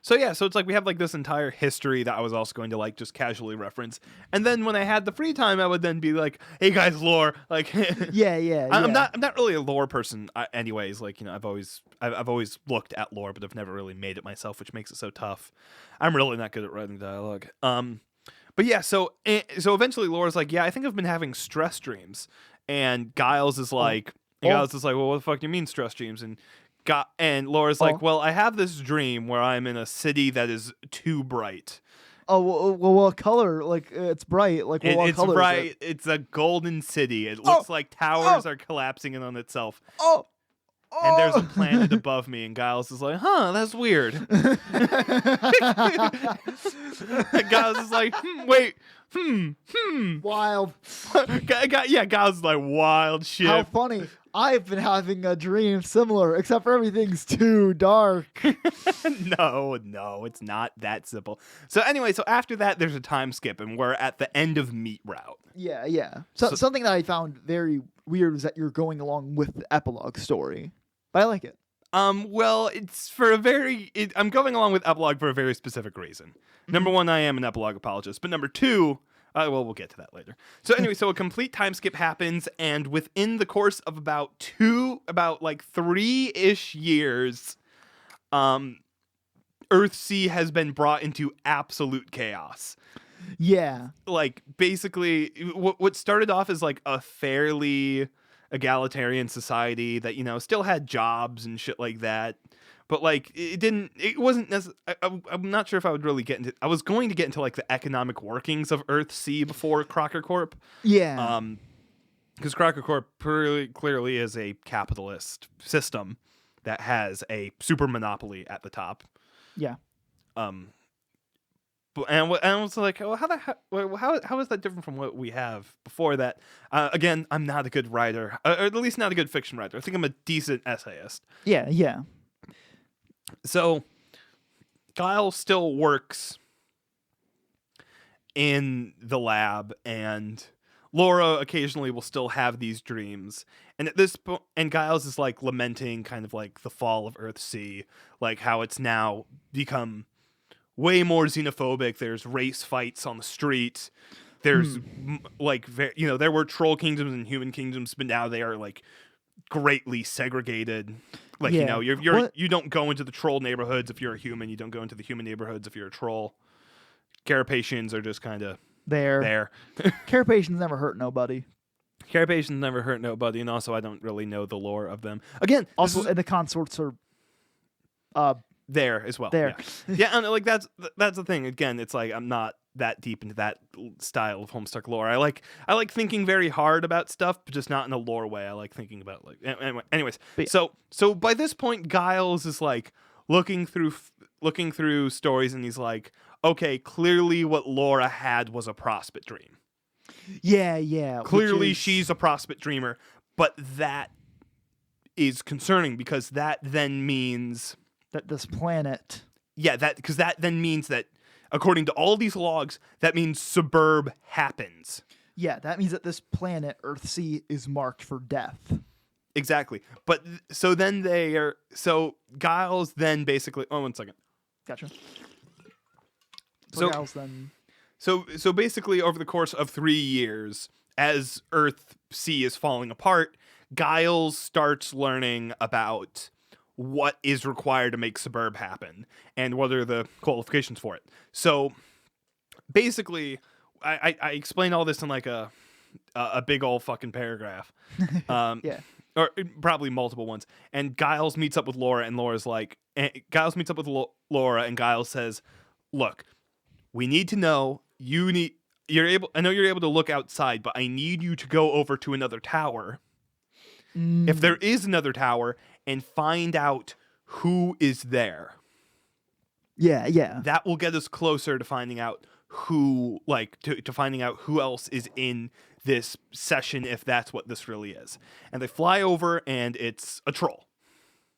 So it's like we have like this entire history that I was also going to like just casually reference, and then when I had the free time, I would then be like, "Hey guys, lore!" Like, yeah. I'm not really a lore person, anyways. Like I've always looked at lore, but I've never really made it myself, which makes it so tough. I'm really not good at writing dialogue. But yeah, so eventually Laura's like, yeah, I think I've been having stress dreams, and Giles is like, well, what the fuck do you mean stress dreams? And Laura's like, well, I have this dream where I'm in a city that is too bright. Oh, well, what color? Like, it's bright. Like, what it's color bright. is it? It's a golden city. It looks like towers are collapsing in on itself. And there's a planet above me, and Giles is like, that's weird. And Giles is like, wait, Wild. Giles is like, wild shit. How funny. I've been having a dream similar, except for everything's too dark. No, it's not that simple. So anyway, after that, there's a time skip, and we're at the end of Meat Route. Yeah. So something that I found very weird is that you're going along with the epilogue story. But I like it. Well, it's for I'm going along with epilogue for a very specific reason. Number one, I am an epilogue apologist. But number two, we'll get to that later. So anyway, a complete time skip happens, and within the course of about 3-ish years, Earthsea has been brought into absolute chaos. Yeah. Like, basically, what started off as like a fairly egalitarian society that still had jobs and shit like that, but like it wasn't necessarily. I'm not sure if I would really get into. I was going to get into like the economic workings of Earthsea before Crocker Corp. Yeah. Because Crocker Corp clearly is a capitalist system that has a super monopoly at the top. Yeah. And I was like, well, how is that different from what we have before that? Again, I'm not a good writer, or at least not a good fiction writer. I think I'm a decent essayist. Yeah. So, Kyle still works in the lab, and Laura occasionally will still have these dreams. And at this point, and Giles is like lamenting kind of like the fall of Earthsea, like how it's now become way more xenophobic. There's race fights on the street. there's like there were troll kingdoms and human kingdoms, but now they are like greatly segregated. Like Yeah. you don't go into the troll neighborhoods if you're a human. You don't go into the human neighborhoods if you're a troll. Carapacians are just kind of there. Carapacians never hurt nobody. Carapacians never hurt nobody, and also I don't really know the lore of them. Again, Also, and the consorts are there as well. there. Yeah, and like that's the thing. Again, it's like I'm not that deep into that style of Homestuck lore. I like thinking very hard about stuff, but just not in a lore way. I like thinking about like anyways. So by this point, Giles is like looking through stories, and he's like, okay, clearly what Laura had was a prospect dream. Yeah. Clearly she's a prospect dreamer, but that is concerning because that then means that this planet. Yeah, because that then means that according to all these logs, that means suburb happens. Yeah, that means that this planet, Earthsea, is marked for death. Exactly. But so Giles then basically. Oh, 1 second. Gotcha. So Giles then. So basically, over the course of 3 years, as Earthsea is falling apart, Giles starts learning about what is required to make suburb happen and what are the qualifications for it. So basically, I explain all this in like a big old fucking paragraph. Yeah. Or probably multiple ones. And Giles meets up with Laura, and Laura's like, Giles meets up with Laura, and Giles says, "Look, we need to know. I know you're able to look outside, but I need you to go over to another tower. If there is another tower, and find out who is there. Yeah. That will get us closer to finding out who, like, to finding out who else is in this session, if that's what this really is." And they fly over, and it's a troll.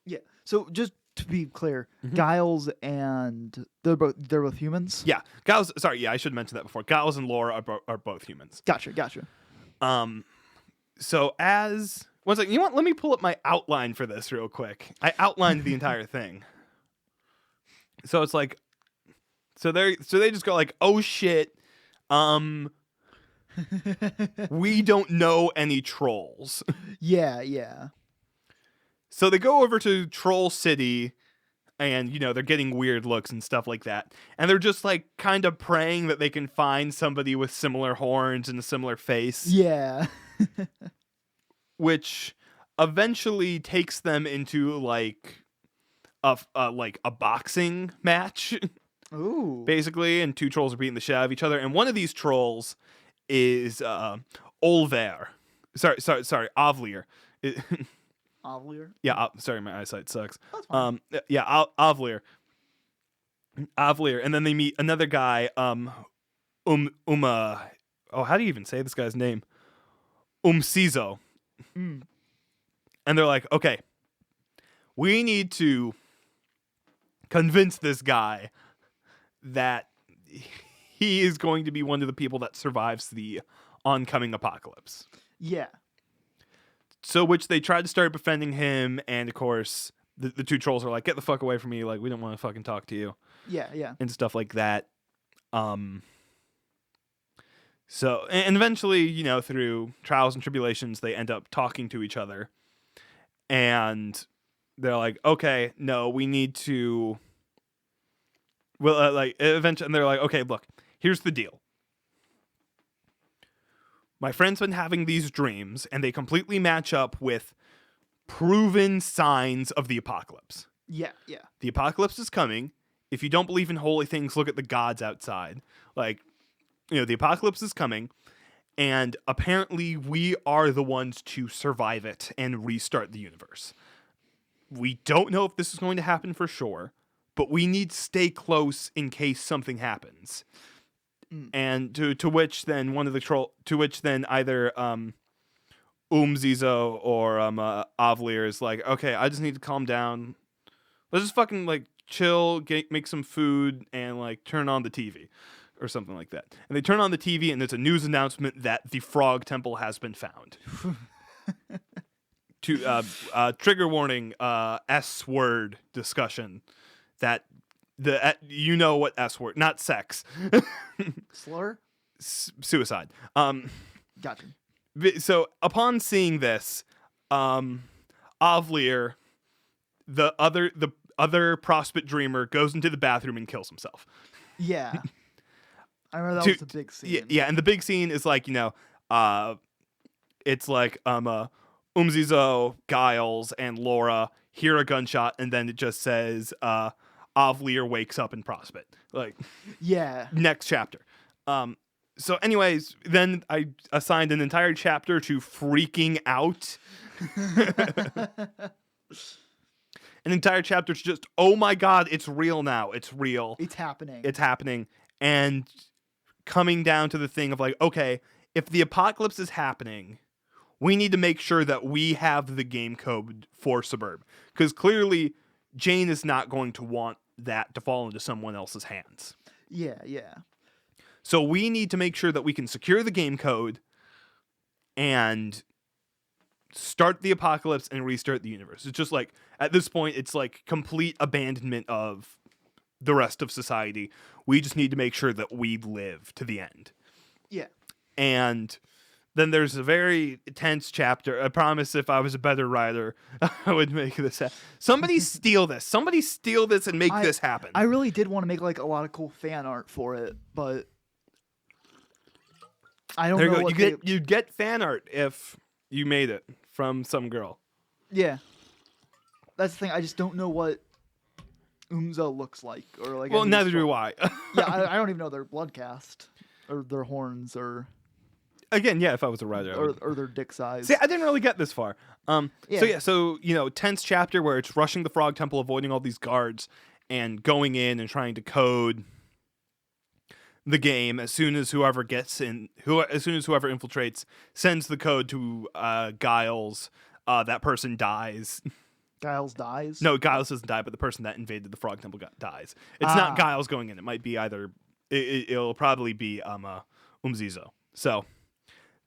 Yeah. So just to be clear, Giles and they're both humans. Yeah, Giles. Sorry, yeah, I should mention that before. Giles and Laura are both humans. Gotcha. So as one second, let me pull up my outline for this real quick. I outlined the entire thing. So it's like, so they just go like, oh shit, we don't know any trolls. Yeah. So they go over to Troll City, and they're getting weird looks and stuff like that, and they're just like kind of praying that they can find somebody with similar horns and a similar face. Yeah. Which eventually takes them into like a boxing match. Ooh. Basically, and 2 trolls are beating the shit out of each other, and one of these trolls is Olver. Sorry, Avlir. Avlir? Yeah, sorry, my eyesight sucks. That's fine. Avlir. And then they meet another guy, how do you even say this guy's name? Umsizo. And they're like, okay, we need to convince this guy that he is going to be one of the people that survives the oncoming apocalypse. Yeah. So which they tried to start befriending him, and of course the 2 trolls are like, get the fuck away from me, like we don't want to fucking talk to you. Yeah. And stuff like that. So, and eventually, through trials and tribulations, they end up talking to each other, and they're like, okay, no, we need to, eventually, and they're like, okay, look, here's the deal. My friend's been having these dreams, and they completely match up with proven signs of the apocalypse. Yeah. The apocalypse is coming. If you don't believe in holy things, look at the gods outside. Like, the apocalypse is coming, and apparently we are the ones to survive it and restart the universe. We don't know if this is going to happen for sure, but we need to stay close in case something happens. And to which then either Umzizo or Avlir is like, okay, I just need to calm down. Let's just fucking like chill, make some food, and like turn on the TV or something like that. And they turn on the TV, and there's a news announcement that the Frog Temple has been found. Trigger warning, S word discussion. That what S word, not sex. Slur? suicide. Gotcha. So upon seeing this, Avlir, the other prospect dreamer, goes into the bathroom and kills himself. Yeah. I remember that was a big scene. Yeah, and the big scene is like, it's like Umzizo, Giles, and Laura hear a gunshot, and then it just says Avlir wakes up in Prospect. Like, yeah. Next chapter. So anyways, then I assigned an entire chapter to freaking out. An entire chapter to just, oh my god, it's real now. It's real. It's happening. It's happening. And coming down to the thing of like, okay, if the apocalypse is happening, we need to make sure that we have the game code for Suburb. Because clearly, Jane is not going to want that to fall into someone else's hands. Yeah, yeah. So we need to make sure that we can secure the game code and start the apocalypse and restart the universe. It's just like, at this point, it's like complete abandonment of the rest of society. We just need to make sure that we live to the end. Yeah. And then there's a very tense chapter. I promise if I was a better writer, I would make this happen. Somebody steal this. Somebody steal this and make this happen. I really did want to make like a lot of cool fan art for it, but I don't know. You'd get fan art if you made it from some girl. Yeah. That's the thing. I just don't know what Umza looks like, or like. Well, neither do I. Yeah, I don't even know their blood cast, or their horns, or. Again, yeah, if I was a writer, or their dick size. See, I didn't really get this far. Yeah. So tense chapter where it's rushing the Frog Temple, avoiding all these guards, and going in and trying to code the game as soon as whoever infiltrates sends the code to Giles. That person dies. Giles dies? No, Giles doesn't die, but the person that invaded the Frog Temple dies. It's not Giles going in. It might be either. It'll probably be Umzizo. So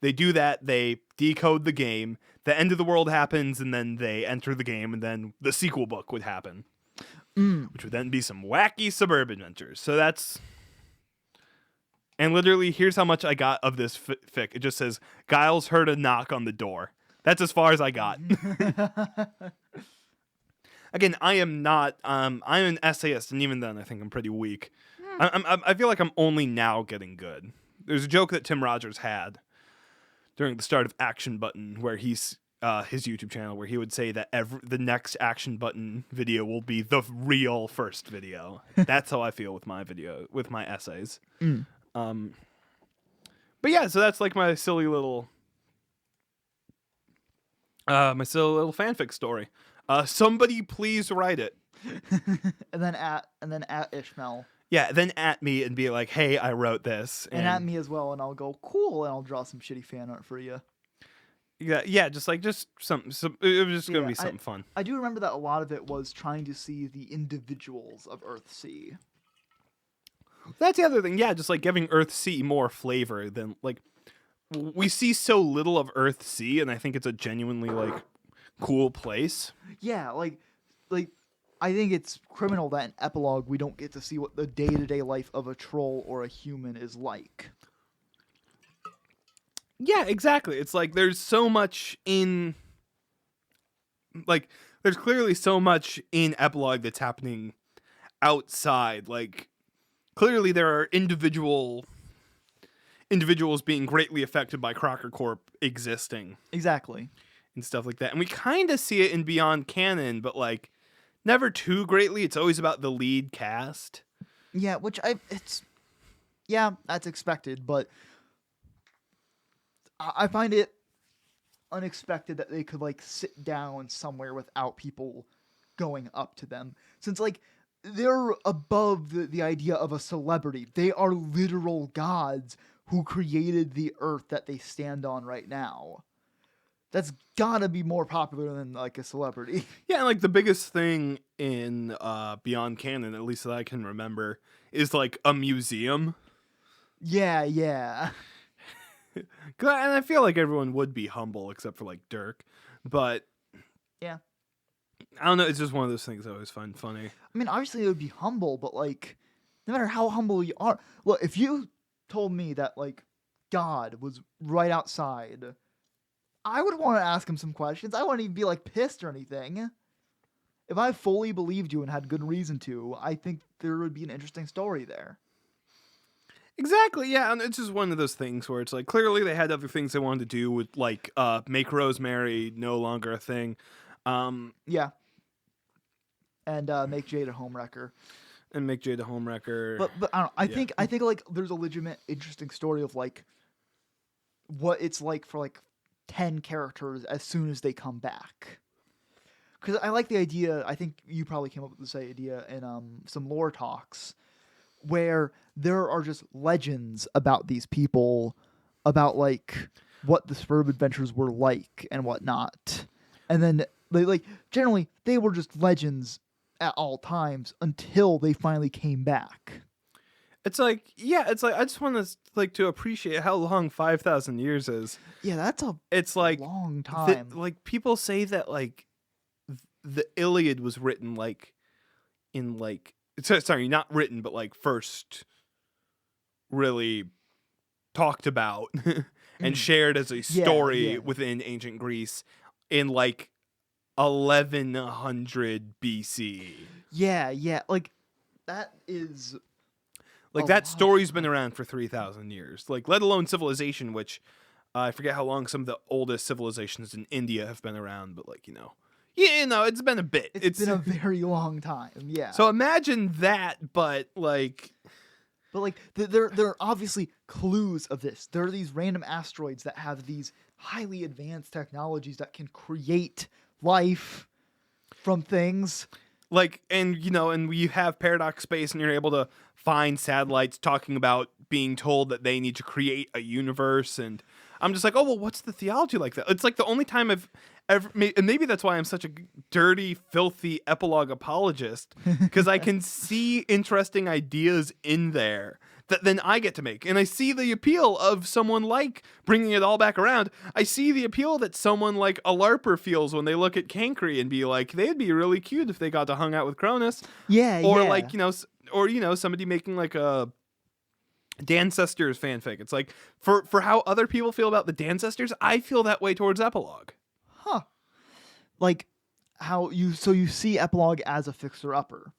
they do that. They decode the game. The end of the world happens, and then they enter the game, and then the sequel book would happen, which would then be some wacky suburban adventures. So that's. And literally, here's how much I got of this fic. It just says, Giles heard a knock on the door. That's as far as I got. Again, I am not. I'm an essayist, and even then, I think I'm pretty weak. I feel like I'm only now getting good. There's a joke that Tim Rogers had during the start of Action Button, where his YouTube channel, where he would say that the next Action Button video will be the real first video. That's how I feel with my essays. But yeah, so that's like my silly little fanfic story. Somebody please write it. and then at Ishmael. Yeah, then at me and be like, hey, I wrote this. And at me as well, and I'll go, cool, and I'll draw some shitty fan art for you. Yeah, just some it was just going to be something fun. I do remember that a lot of it was trying to see the individuals of Earthsea. That's the other thing. Yeah, just like giving Earthsea more flavor than like we see so little of Earthsea, and I think it's a genuinely like cool place. Yeah, like I think it's criminal that in Epilogue we don't get to see what the day-to-day life of a troll or a human is like. Yeah, exactly. It's like there's so much in like there's clearly so much in Epilogue that's happening outside. Like clearly there are individuals being greatly affected by Crocker Corp existing. Exactly. And stuff like that. And we kind of see it in Beyond Canon, but like never too greatly. It's always about the lead cast. Yeah, that's expected, but I find it unexpected that they could like sit down somewhere without people going up to them. Since like they're above the idea of a celebrity. They are literal gods who created the earth that they stand on right now. That's gotta be more popular than like a celebrity. Yeah, and like the biggest thing in Beyond Canon, at least that I can remember, is like a museum. Yeah. And I feel like everyone would be humble except for like Dirk, but yeah, I don't know. It's just one of those things I always find funny. I mean, obviously it would be humble, but like, no matter how humble you are, look, if you told me that like God was right outside, I would want to ask him some questions. I wouldn't even be like pissed or anything. If I fully believed you and had good reason to, I think there would be an interesting story there. Exactly, yeah, and it's just one of those things where it's like clearly they had other things they wanted to do with like make Rosemary no longer a thing. Yeah. And make Jade a homewrecker. And make Jade a homewrecker. But I don't know. I think like there's a legitimate interesting story of like what it's like for like 10 characters as soon as they come back. Because I like the idea, I think you probably came up with this idea in some lore talks, where there are just legends about these people, about like what the Spurb adventures were like and whatnot. And then they like generally they were just legends at all times until they finally came back. It's like, yeah, it's like I just want to like to appreciate how long 5,000 years is. Yeah, that's it's like long time. Like people say that like the Iliad was written like in like sorry, not written, but like first really talked about and shared as a story within ancient Greece in like 1100 BC. Yeah, like that is like that story's been around for 3,000 years. Like let alone civilization, which I forget how long some of the oldest civilizations in India have been around, but like, it's been a bit. It's been a very long time. Yeah. So imagine that, but like there are obviously clues of this. There are these random asteroids that have these highly advanced technologies that can create life from things. Like, and you have paradox space and you're able to find satellites talking about being told that they need to create a universe. And I'm just like, oh, well, what's the theology like that? It's like the only time I've ever, and maybe that's why I'm such a dirty, filthy epilogue apologist, because I can see interesting ideas in there that then I get to make. And I see the appeal of someone like bringing it all back around. I see the appeal that someone like a LARPer feels when they look at Cancri and be like, they'd be really cute if they got to hung out with Cronus. Yeah, or like, somebody making like a Dancestors fanfic. It's like, for how other people feel about the Dancestors, I feel that way towards Epilogue. Huh. Like, how you see Epilogue as a fixer-upper.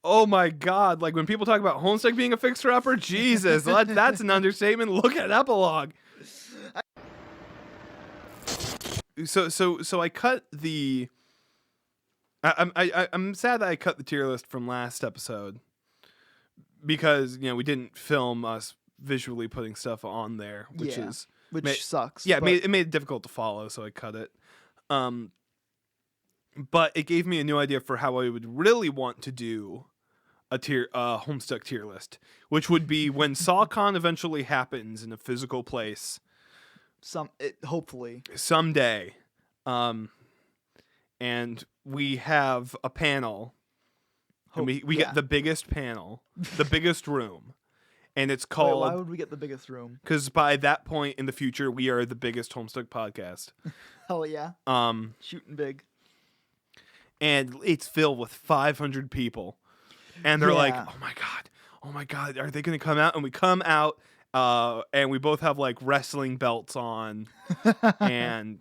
Oh my god, like when people talk about Homestuck being a fixer-upper, Jesus, that's an understatement. Look at Epilogue. So I cut the... I'm sad that I cut the tier list from last episode because, we didn't film us visually putting stuff on there, which sucks. Yeah, it made it difficult to follow, so I cut it. But it gave me a new idea for how I would really want to do a Homestuck tier list, which would be when SAH-con eventually happens in a physical place. Hopefully. Someday. And we have a panel. And we get the biggest panel, the biggest room. And it's called... Wait, why would we get the biggest room? Because by that point in the future, we are the biggest Homestuck podcast. Hell yeah. Shooting big. And it's filled with 500 people. And they're like, oh my God, are they going to come out? And we come out, and we both have like wrestling belts on. and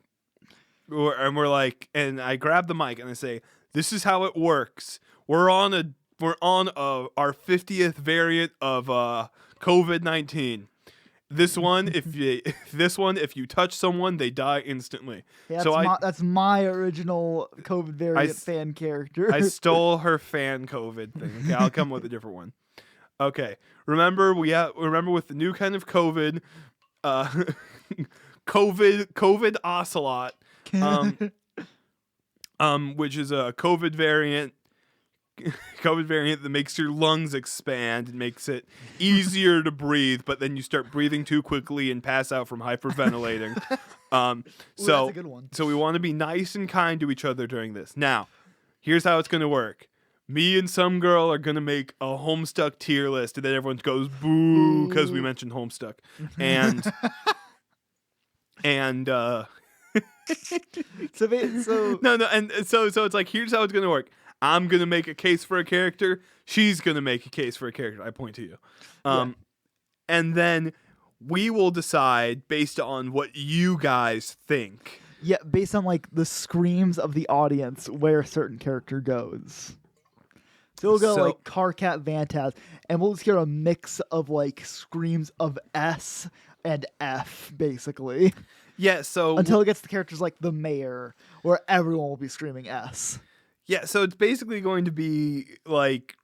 we're like, and I grab the mic and I say, this is how it works. We're on our 50th variant of COVID-19. This one, if you touch someone, they die instantly. Yeah, that's my original COVID variant fan character. I stole her fan COVID thing. Okay, I'll come with a different one. Okay, remember with the new kind of COVID, COVID ocelot, which is a COVID variant that makes your lungs expand and makes it easier to breathe, but then you start breathing too quickly and pass out from hyperventilating. That's a good one. So we want to be nice and kind to each other during this. Now, here's how it's going to work. Me and some girl are going to make a Homestuck tier list, and then everyone goes boo because we mentioned Homestuck. And so it's like, here's how it's going to work. I'm going to make a case for a character. She's going to make a case for a character. I point to you. And then we will decide based on what you guys think. Yeah, based on like the screams of the audience where a certain character goes. So we'll go like Carcat Vantaz, and we'll just hear a mix of like screams of S and F, basically. Yeah, so until it gets to characters like the mayor, where everyone will be screaming S. Yeah, so it's basically going to be like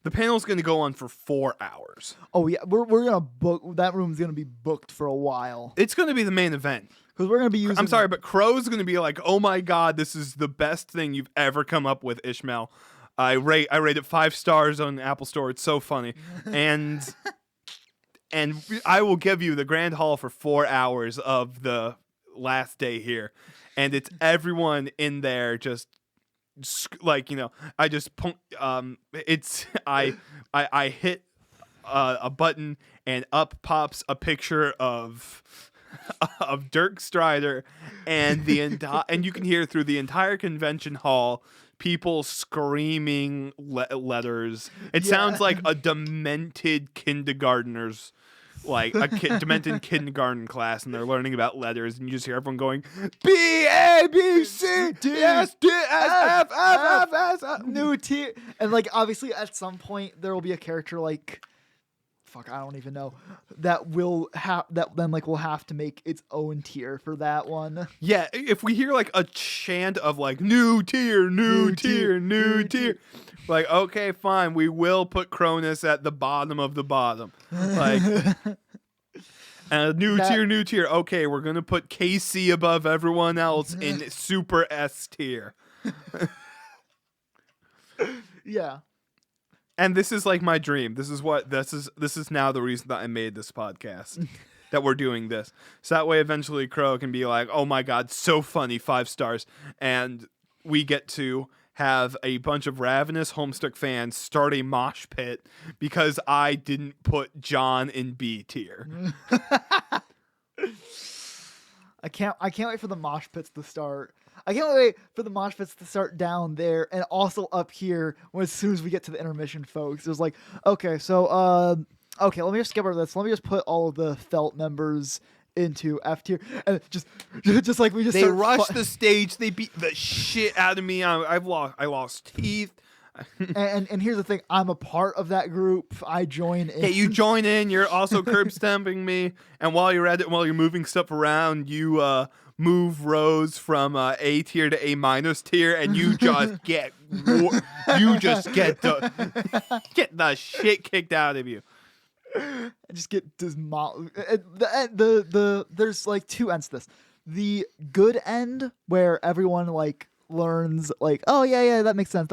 the panel's going to go on for 4 hours. Oh yeah, we're gonna book that room's gonna be booked for a while. It's going to be the main event because we're gonna be using. I'm sorry, but Crow's going to be like, "Oh my God, this is the best thing you've ever come up with, Ishmael." I rate it 5 stars on Apple Store. It's so funny, and I will give you the grand hall for 4 hours of the last day here, and it's everyone in there just. Like, I just it's I hit a button and up pops a picture of Dirk Strider and and you can hear through the entire convention hall people screaming letters. It sounds like a demented kindergartner's. Like a demented kindergarten class, and they're learning about letters, and you just hear everyone going B A B C D S D S F F F S new tier, and like obviously at some point there will be a character like I don't even know that will have that then like will have to make its own tier for that one. Yeah, if we hear like a chant of like new tier, new tier, new tier. Like, okay, fine, we will put Cronus at the bottom of the bottom. Like, new tier. Okay, we're going to put KC above everyone else in super S tier. Yeah. And this is like my dream. This is now the reason that I made this podcast. That we're doing this. So that way eventually Crow can be like, "Oh my God, so funny, 5 stars." And we get to have a bunch of ravenous Homestuck fans start a mosh pit because I didn't put John in B tier. I can't wait for the mosh pits to start. I can't wait for the mosh pits to start down there and also up here as soon as we get to the intermission, folks. It was like, okay, so okay, let me just skip over this. Let me just put all of the Felt members into F tier, and just like we just they rushed the stage. They beat the shit out of me. I lost teeth. and here's the thing: I'm a part of that group. I join in. Hey, you join in. You're also curb stamping me, and while you're at it, while you're moving stuff around, you move Rose from A tier to A minus tier, and you just get the shit kicked out of you. I just get demolished. There's like 2 ends to this. The good end where everyone like learns like, oh yeah, that makes sense,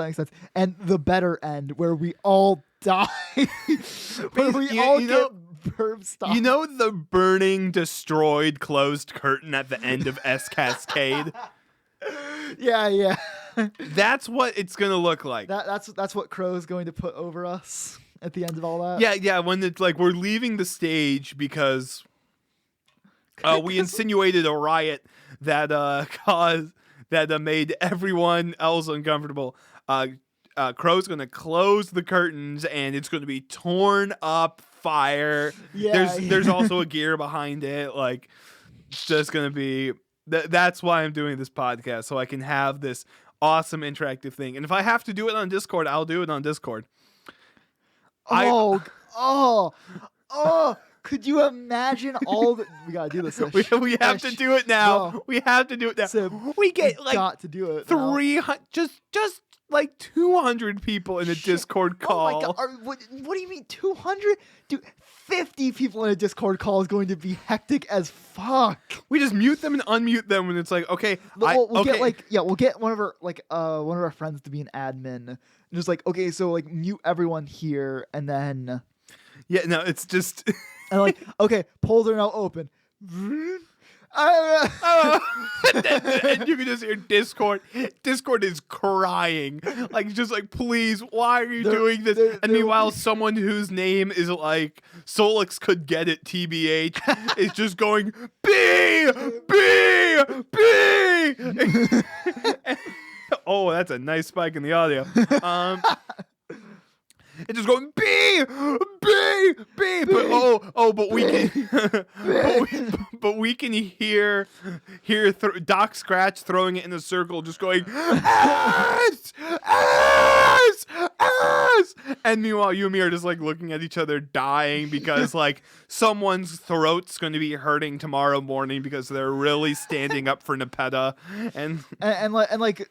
and the better end where we all die. Where we all get burp stopped. You know the burning, destroyed, closed curtain at the end of S Cascade? Yeah. That's what it's gonna look like. That's what Crow's going to put over us at the end of all that. Yeah. When it's like we're leaving the stage because we insinuated a riot that made everyone else uncomfortable. Crow's gonna close the curtains and it's gonna be torn up fire. Yeah, there's also a gear behind it. Like, it's just gonna be. That's why I'm doing this podcast, so I can have this awesome interactive thing. And if I have to do it on Discord, I'll do it on Discord. Could you imagine all the... We gotta do this. We have to do it now. No. We have to do it now. So we get like got to do it. 300, just like 200 people in a Discord call. Oh my God. What do you mean 200? Dude, 50 people in a Discord call is going to be hectic as fuck. We just mute them and unmute them when it's like, okay, we'll get one of our friends to be an admin. And just like, okay, so like mute everyone here and then yeah, no, it's just and like, okay, polls are now open. And you can just hear Discord. Discord is crying. Like, just like, please, why are you doing this? And meanwhile, someone whose name is like Solix could get it, TBH, is just going, B! Oh, that's a nice spike in the audio. It's just going, B! but we can, but we can hear Doc Scratch throwing it in a circle, just going ass, ass, ass, and meanwhile you and me are just like looking at each other, dying because like someone's throat's going to be hurting tomorrow morning because they're really standing up for Nepeta, and like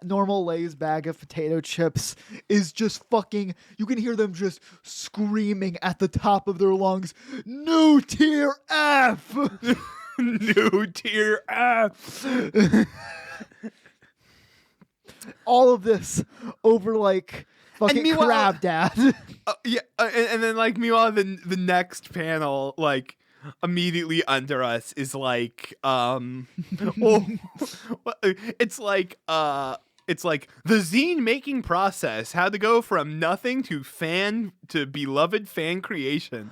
normal Lay's bag of potato chips is just fucking. You can hear them just screaming at the top of their lungs, "New tier F!" New tier F! All of this over like fucking Crab Dad. And then like meanwhile the next panel like immediately under us is like it's like the zine making process, how to go from nothing to beloved fan creation.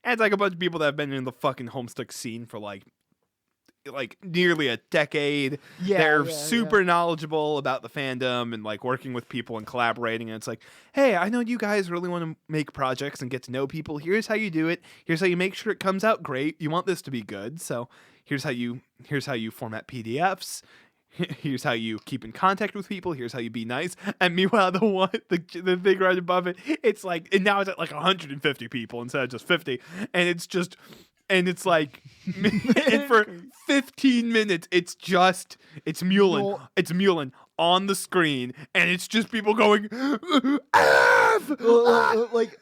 And it's like a bunch of people that have been in the fucking Homestuck scene for like nearly a decade. They're super knowledgeable about the fandom and like working with people and collaborating, and it's like, hey, I know you guys really want to make projects and get to know people. Here's how you do it. Here's how you make sure it comes out great. You want this to be good, so here's how you format PDFs. Here's how you keep in contact with people. Here's how you be nice. And meanwhile, the thing right above it, it's like, and now it's at like 150 people instead of just 50, and it's like, and for 15 minutes, it's Mulin on the screen, and it's just people going, F! Like,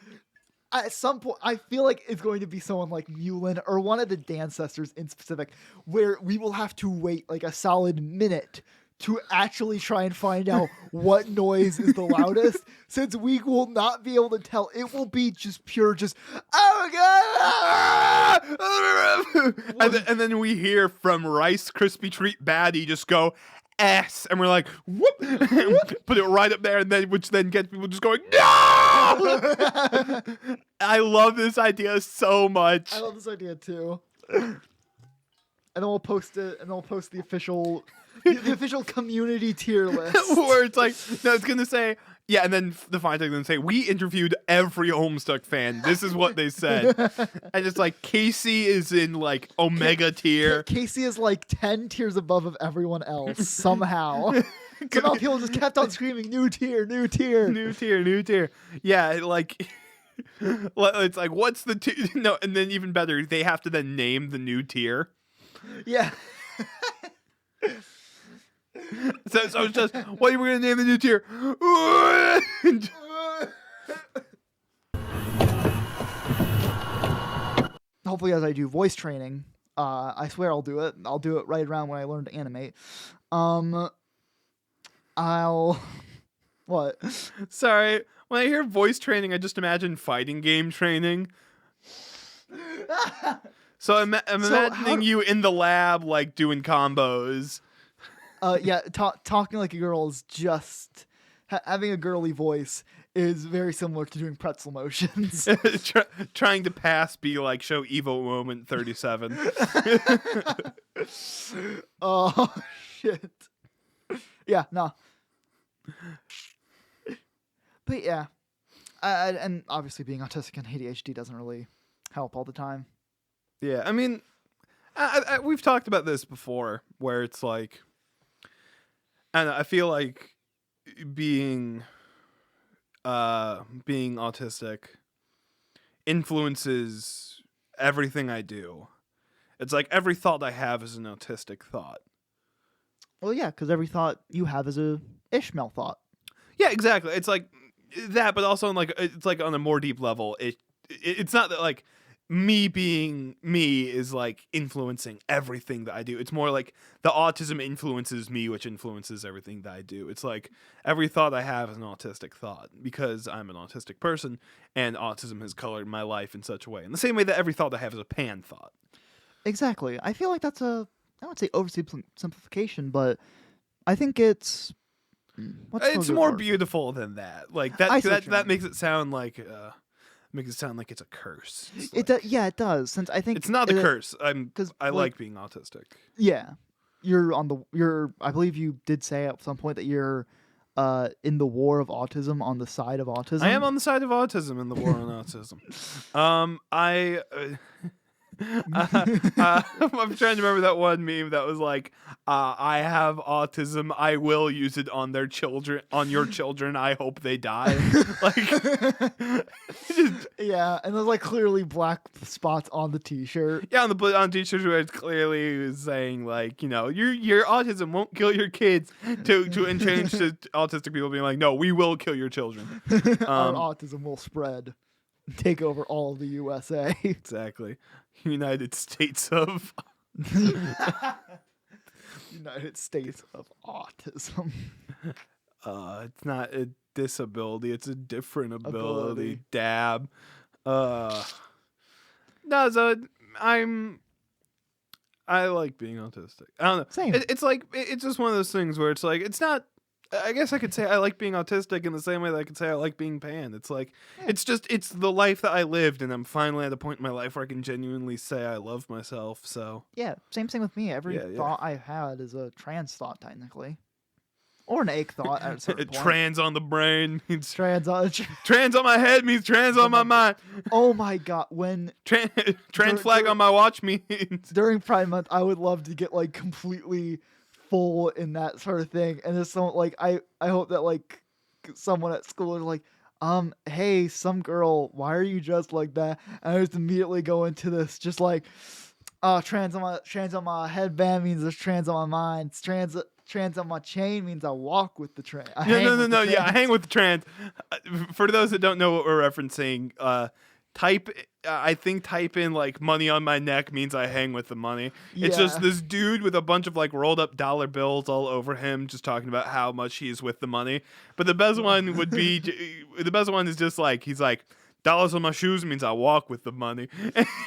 at some point, I feel like it's going to be someone like Mulin or one of the Dancestors in specific, where we will have to wait like a solid minute to actually try and find out what noise is the loudest, since we will not be able to tell. It will be just pure, oh my god! And then we hear from Rice Krispie Treat Baddie just go, S, and we're like, whoop, put it right up there, and then which then gets people just going, no! I love this idea so much. I love this idea too. And then we'll post it, and then we'll post the official community tier list. Where it's like, no, it's gonna say, yeah, and then the fine text gonna say, we interviewed every Homestuck fan. This is what they said. And it's like, Casey is in like Omega tier. Casey is like 10 tiers above of everyone else somehow. Somehow people just kept on screaming, new tier, new tier. New tier, new tier. Yeah, like, it's like, what's the tier? No, and then even better, they have to then name the new tier. Yeah. So it's just, what are we going to name the new tier? Hopefully as I do voice training, I swear I'll do it. I'll do it right around when I learn to animate. What? Sorry, when I hear voice training, I just imagine fighting game training. So I'm imagining you in the lab, like, doing combos. Yeah, talking like a girl is just... having a girly voice is very similar to doing pretzel motions. Trying to pass be like, show Evo moment 37. Oh, shit. Yeah, no. But yeah. And obviously being autistic and ADHD doesn't really help all the time. Yeah, I mean, we've talked about this before, where it's like, and I feel like being autistic influences everything I do. It's like every thought I have is an autistic thought. Well, yeah, because every thought you have is a Ishmael thought. Yeah, exactly. It's like that, but also on like, it's like on a more deep level. It's not that like me being me is like influencing everything that I do. It's more like the autism influences me, which influences everything that I do. It's like every thought I have is an autistic thought because I'm an autistic person and autism has colored my life in such a way. In the same way that every thought I have is a pan thought. Exactly. I feel like that's I would say oversimplification, but I think it's more beautiful than that. Like that makes it sound like it's a curse. It does. Since I think it's not a curse. I like being autistic. Yeah, I believe you did say at some point that you're in the war of autism on the side of autism. I am on the side of autism in the war on autism. I'm trying to remember that one meme that was like, I have autism. I will use it on their children, on your children. I hope they die. Like, Yeah, and there's like clearly black spots on the t-shirt. yeah, on t-shirts where it's clearly saying like, your autism won't kill your kids. And change to autistic people being like, no, we will kill your children. Our autism will spread, take over all of the USA. Exactly. United States of United States of autism. It's not a disability, it's a different ability. Ability. Dab. No, so I like being autistic. I don't know. Same. It's like it's just one of those things where it's like it's not. I guess I could say I like being autistic in the same way that I could say I like being pan. It's like it's the life that I lived, and I'm finally at a point in my life where I can genuinely say I love myself. So Yeah, same thing with me. Every thought I had is a trans thought, technically, or an ache thought at a certain point. Trans on the brain means Trans on. trans on my head means trans on my mind. Oh my god! When Trans flag on my watch means during Pride Month, I would love to get like completely full in that sort of thing, and there's some like I hope that like someone at school is like, hey, some girl, why are you dressed like that? And I just immediately go into this just like, trans on my headband means there's trans on my mind. It's trans on my chain means I walk with the trans. No. Yeah, I hang with the trans. For those that don't know what we're referencing, type in like money on my neck means I hang with the money. It's just this dude with a bunch of like rolled up dollar bills all over him, just talking about how much he's with the money. But the best one would be the best one is just like he's like, dollars on my shoes means I walk with the money.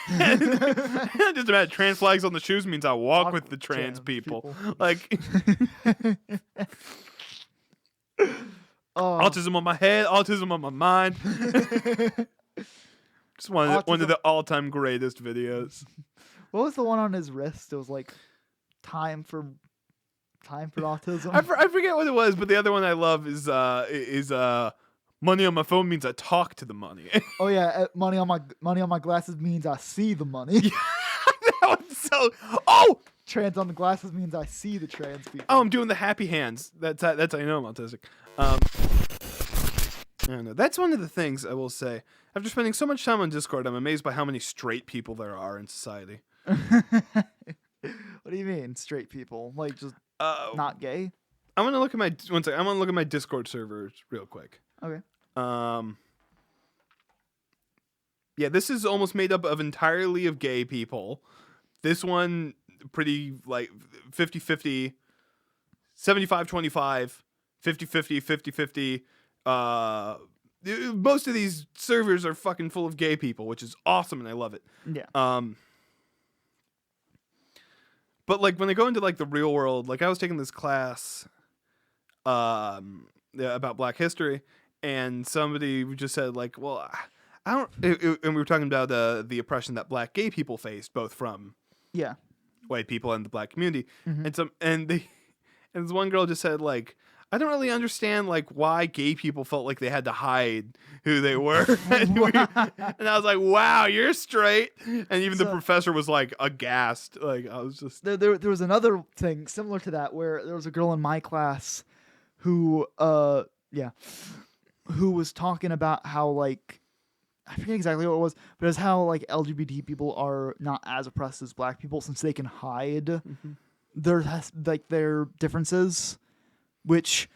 And just imagine trans flags on the shoes means I walk with the trans people. Like autism on my head, autism on my mind. Just one of the all-time greatest videos. What was the one on his wrist? It was like time for autism. I forget what it was, but the other one I love is money on my phone means I talk to the money. Oh yeah, money on my glasses means I see the money. That one's so. Trans on the glasses means I see the trans people. Oh, I'm doing the happy hands. That's how you know I'm autistic. I don't know. That's one of the things I will say. After spending so much time on Discord, I'm amazed by how many straight people there are in society. What do you mean, straight people? Like just not gay? I'm gonna look at my one second. I'm gonna look at my Discord servers real quick. Okay. Yeah, this is almost made up of entirely of gay people. This one pretty like 50-50, 75-25, 50-50, 50-50. Most of these servers are fucking full of gay people, which is awesome, and I love it. Yeah. But like when I go into like the real world, like I was taking this class, about Black history, and somebody just said like, well, I don't, and we were talking about the oppression that Black gay people faced, both from white people and the Black community, and this one girl just said like, I don't really understand like why gay people felt like they had to hide who they were. And I was like, wow, you're straight. And even the professor was like aghast. Like I was just there was another thing similar to that where there was a girl in my class who was talking about how like I forget exactly what it was, but it's how like LGBT people are not as oppressed as Black people since they can hide their differences. Which,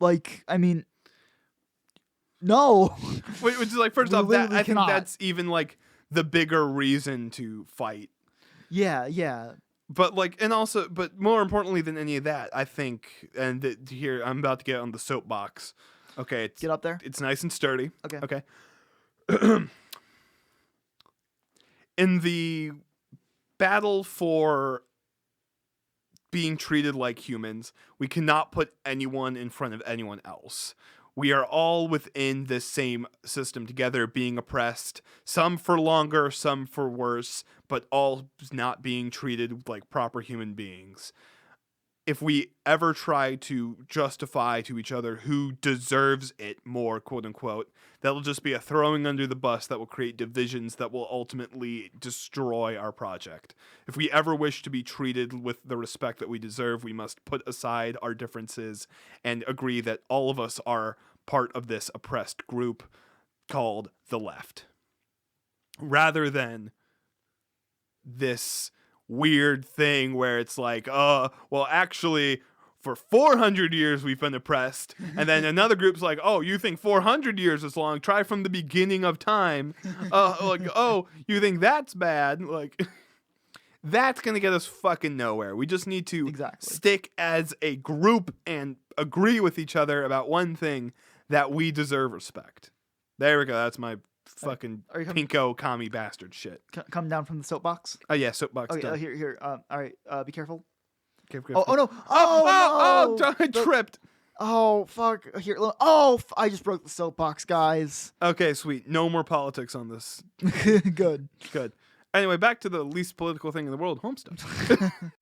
like, I mean, no. Which is like, first off, I think cannot. that's even like the bigger reason to fight. Yeah. But like, and also, but more importantly than any of that, I think, and here I'm about to get on the soapbox. Okay, Get up there. It's nice and sturdy. Okay. In the battle for being treated like humans, we cannot put anyone in front of anyone else. We are all within this same system together, being oppressed, some for longer, some for worse, but all not being treated like proper human beings. if we ever try to justify to each other who deserves it more, quote unquote, that'll just be a throwing under the bus that will create divisions that will ultimately destroy our project. If we ever wish to be treated with the respect that we deserve, we must put aside our differences and agree that all of us are part of this oppressed group called the left. Rather than this weird thing where it's like, well, actually, for 400 years we've been oppressed, and then another group's like, oh, you think 400 years is long? Try from the beginning of time. Oh, you think that's bad? Like, that's gonna get us fucking nowhere. We just need to stick as a group and agree with each other about one thing, that we deserve respect. There we go. That's my fucking pinko commie bastard shit. Come down from the soapbox. Oh yeah, soapbox. Okay, done. here. All right. Be careful. Careful. Oh no! I tripped. Oh fuck! Here. Oh, I just broke the soapbox, guys. Okay, sweet. No more politics on this. Good. Anyway, back to the least political thing in the world, Homestuck.